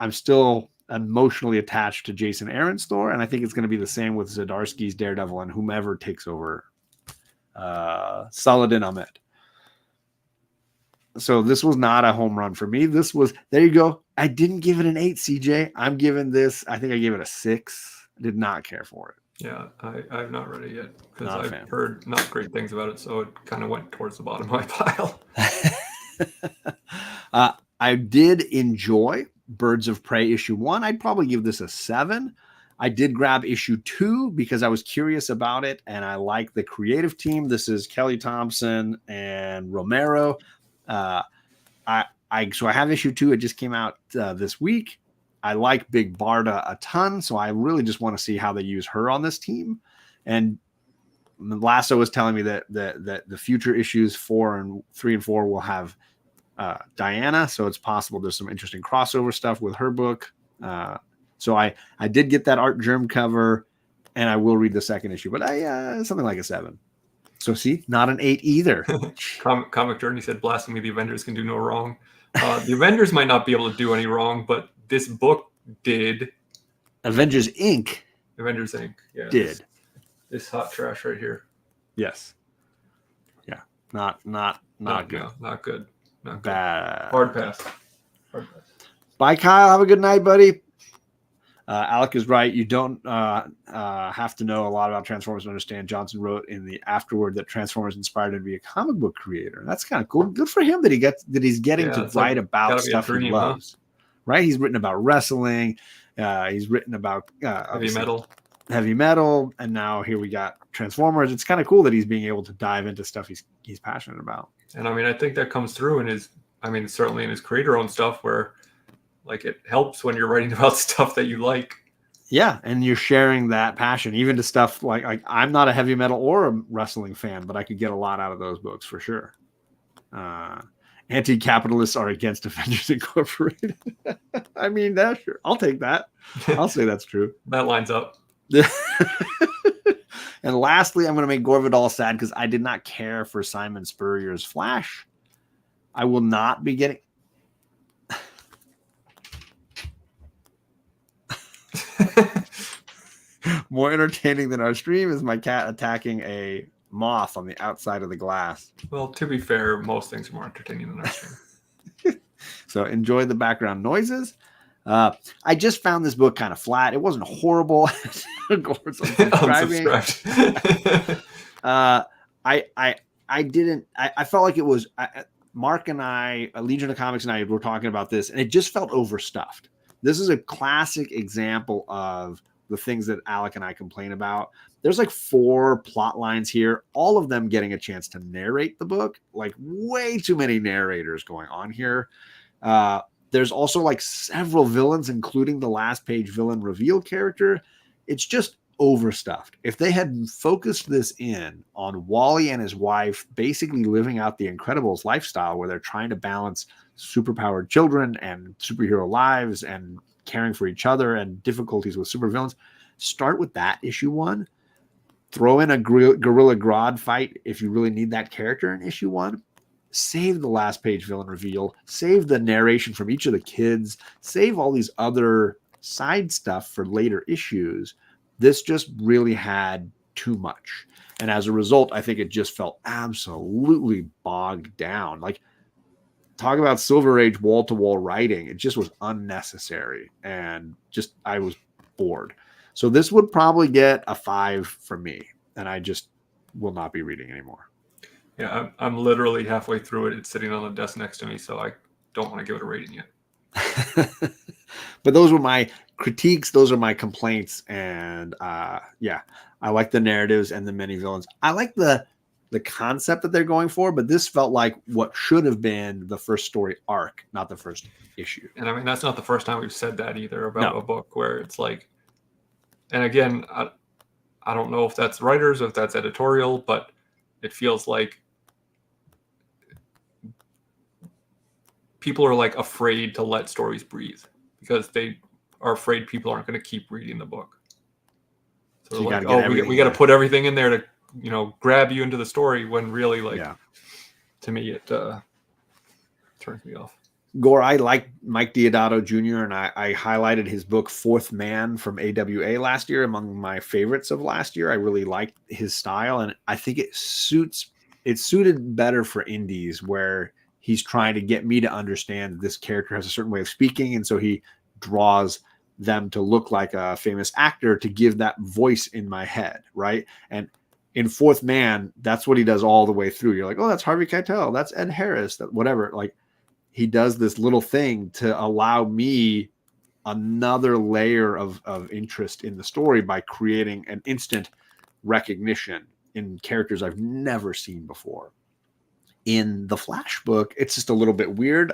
Speaker 2: I'm still emotionally attached to Jason Aaron's Thor. And I think it's going to be the same with Zdarsky's Daredevil and whomever takes over Saladin Ahmed. So this was not a home run for me. This was, there you go. I didn't give it an 8, CJ. I'm giving this, I think I gave it a 6. I did not care for it.
Speaker 1: Yeah, I've not read it yet because I've heard not great things about it. So it kind of went towards the bottom of my pile.
Speaker 2: I did enjoy Birds of Prey issue 1. I'd probably give this a 7. I did grab issue 2 because I was curious about it and I like the creative team. This is Kelly Thompson and Romero. So I have issue 2. It just came out this week. I like Big Barda a ton, so I really just want to see how they use her on this team. And Lasso was telling me that the future issues 3 and 4 will have Diana, so it's possible there's some interesting crossover stuff with her book. So I did get that Art Germ cover, and I will read the second issue, but something like a 7. So see, not an 8 either.
Speaker 1: Comic Journey said, "Blasphemy, the Avengers can do no wrong." The Avengers might not be able to do any wrong, but this book did.
Speaker 2: Avengers Inc.
Speaker 1: Yeah,
Speaker 2: did.
Speaker 1: This hot trash right here.
Speaker 2: Yes. Yeah. Not good.
Speaker 1: No, not good. Not
Speaker 2: bad.
Speaker 1: Good. Hard pass.
Speaker 2: Bye, Kyle. Have a good night, buddy. Alec is right. You don't have to know a lot about Transformers to understand. Johnson wrote in the afterword that Transformers inspired him to be a comic book creator. That's kind of cool. Good for him that he's getting to write about stuff he loves. Huh? Right? He's written about wrestling. He's written about heavy metal, and now here we got Transformers. It's kind of cool that he's being able to dive into stuff he's passionate about.
Speaker 1: And I mean, I think that comes through certainly in his creator-owned stuff, where like it helps when you're writing about stuff that you like.
Speaker 2: Yeah, and you're sharing that passion, even to stuff like I'm not a heavy metal or a wrestling fan, but I could get a lot out of those books for sure. Anti-capitalists are against Avengers Incorporated. I mean, that's sure. I'll take that. I'll say that's true.
Speaker 1: That lines up.
Speaker 2: And lastly, I'm going to make Gore Vidal sad because I did not care for Simon Spurrier's Flash. I will not be getting... More entertaining than our stream is my cat attacking a moth on the outside of the glass.
Speaker 1: Well, to be fair, most things are more entertaining than our stream.
Speaker 2: So enjoy the background noises. I just found this book kind of flat. It wasn't horrible.
Speaker 1: Unsubscribed.
Speaker 2: I didn't. I felt like it was. Mark and I, Legion of Comics and I, were talking about this, and it just felt overstuffed. This is a classic example of the things that Alec and I complain about. There's like 4 plot lines here, all of them getting a chance to narrate the book. Like way too many narrators going on here. There's also like several villains, including the last page villain reveal character. It's just overstuffed. If they had focused this in on Wally and his wife basically living out the Incredibles lifestyle, where they're trying to balance superpowered children and superhero lives and caring for each other and difficulties with supervillains, start with that issue 1. Throw in a Gorilla Grodd fight if you really need that character in issue 1. Save the last page villain reveal. Save the narration from each of the kids. Save all these other side stuff for later issues. This just really had too much. And as a result, I think it just felt absolutely bogged down. Like, talk about Silver Age wall-to-wall writing. It just was unnecessary. And just, I was bored. So this would probably get a 5 from me. And I just will not be reading anymore.
Speaker 1: Yeah, I'm literally halfway through it. It's sitting on the desk next to me, so I don't want to give it a rating yet.
Speaker 2: But those were my critiques. Those are my complaints. And yeah, I like the narratives and the many villains. I like the concept that they're going for, but this felt like what should have been the first story arc, not the first issue.
Speaker 1: And I mean, that's not the first time we've said that either about a book where it's like, and again, I don't know if that's writers or if that's editorial, but it feels like people are like afraid to let stories breathe because they are afraid people aren't going to keep reading the book. So like, we got to put everything in there to, grab you into the story, when really, like, to me, it turns me off.
Speaker 2: Gore, I like Mike Deodato Jr., and I highlighted his book Fourth Man from AWA last year, among my favorites of last year. I really liked his style, and I think it suited better for indies, where he's trying to get me to understand this character has a certain way of speaking, and so he draws them to look like a famous actor to give that voice in my head, right? And in Fourth Man, that's what he does all the way through. You're like, oh, that's Harvey Keitel, that's Ed Harris, that whatever. Like, he does this little thing to allow me another layer of interest in the story by creating an instant recognition in characters I've never seen before. In the Flash book, it's just a little bit weird.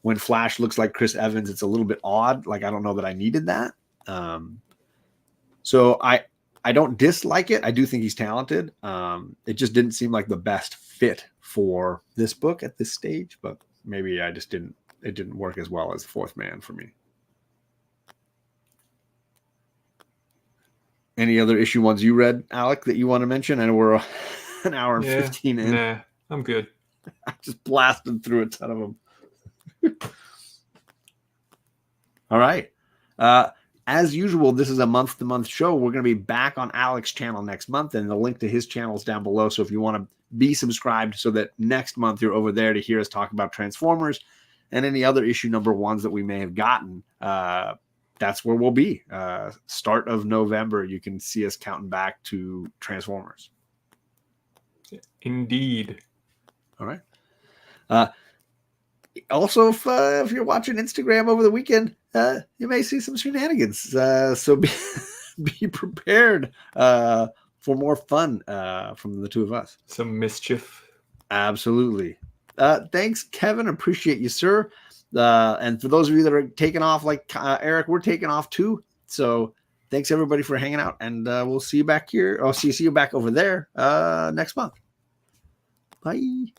Speaker 2: When Flash looks like Chris Evans, it's a little bit odd. Like, I don't know that I needed that. So I don't dislike it. I do think he's talented. It just didn't seem like the best fit for this book at this stage, but maybe I just didn't. It didn't work as well as Fourth Man for me. Any other issue ones you read, Alec, that you want to mention? I know we're an hour and 15 in.
Speaker 1: Nah, I'm good.
Speaker 2: I just blasted through a ton of them. All right. As usual, this is a month-to-month show. We're going to be back on Alec's channel next month, and the link to his channel is down below. So if you want to be subscribed so that next month you're over there to hear us talk about Transformers and any other issue number ones that we may have gotten, that's where we'll be. Start of November, you can see us counting back to Transformers.
Speaker 1: Indeed.
Speaker 2: All right. Also, if you're watching Instagram over the weekend, you may see some shenanigans. So be prepared for more fun from the two of us.
Speaker 1: Some mischief.
Speaker 2: Absolutely. Thanks, Kevin. Appreciate you, sir. And for those of you that are taking off like Eric, we're taking off too. So thanks everybody for hanging out, and we'll see you back here. See you back over there next month. Bye.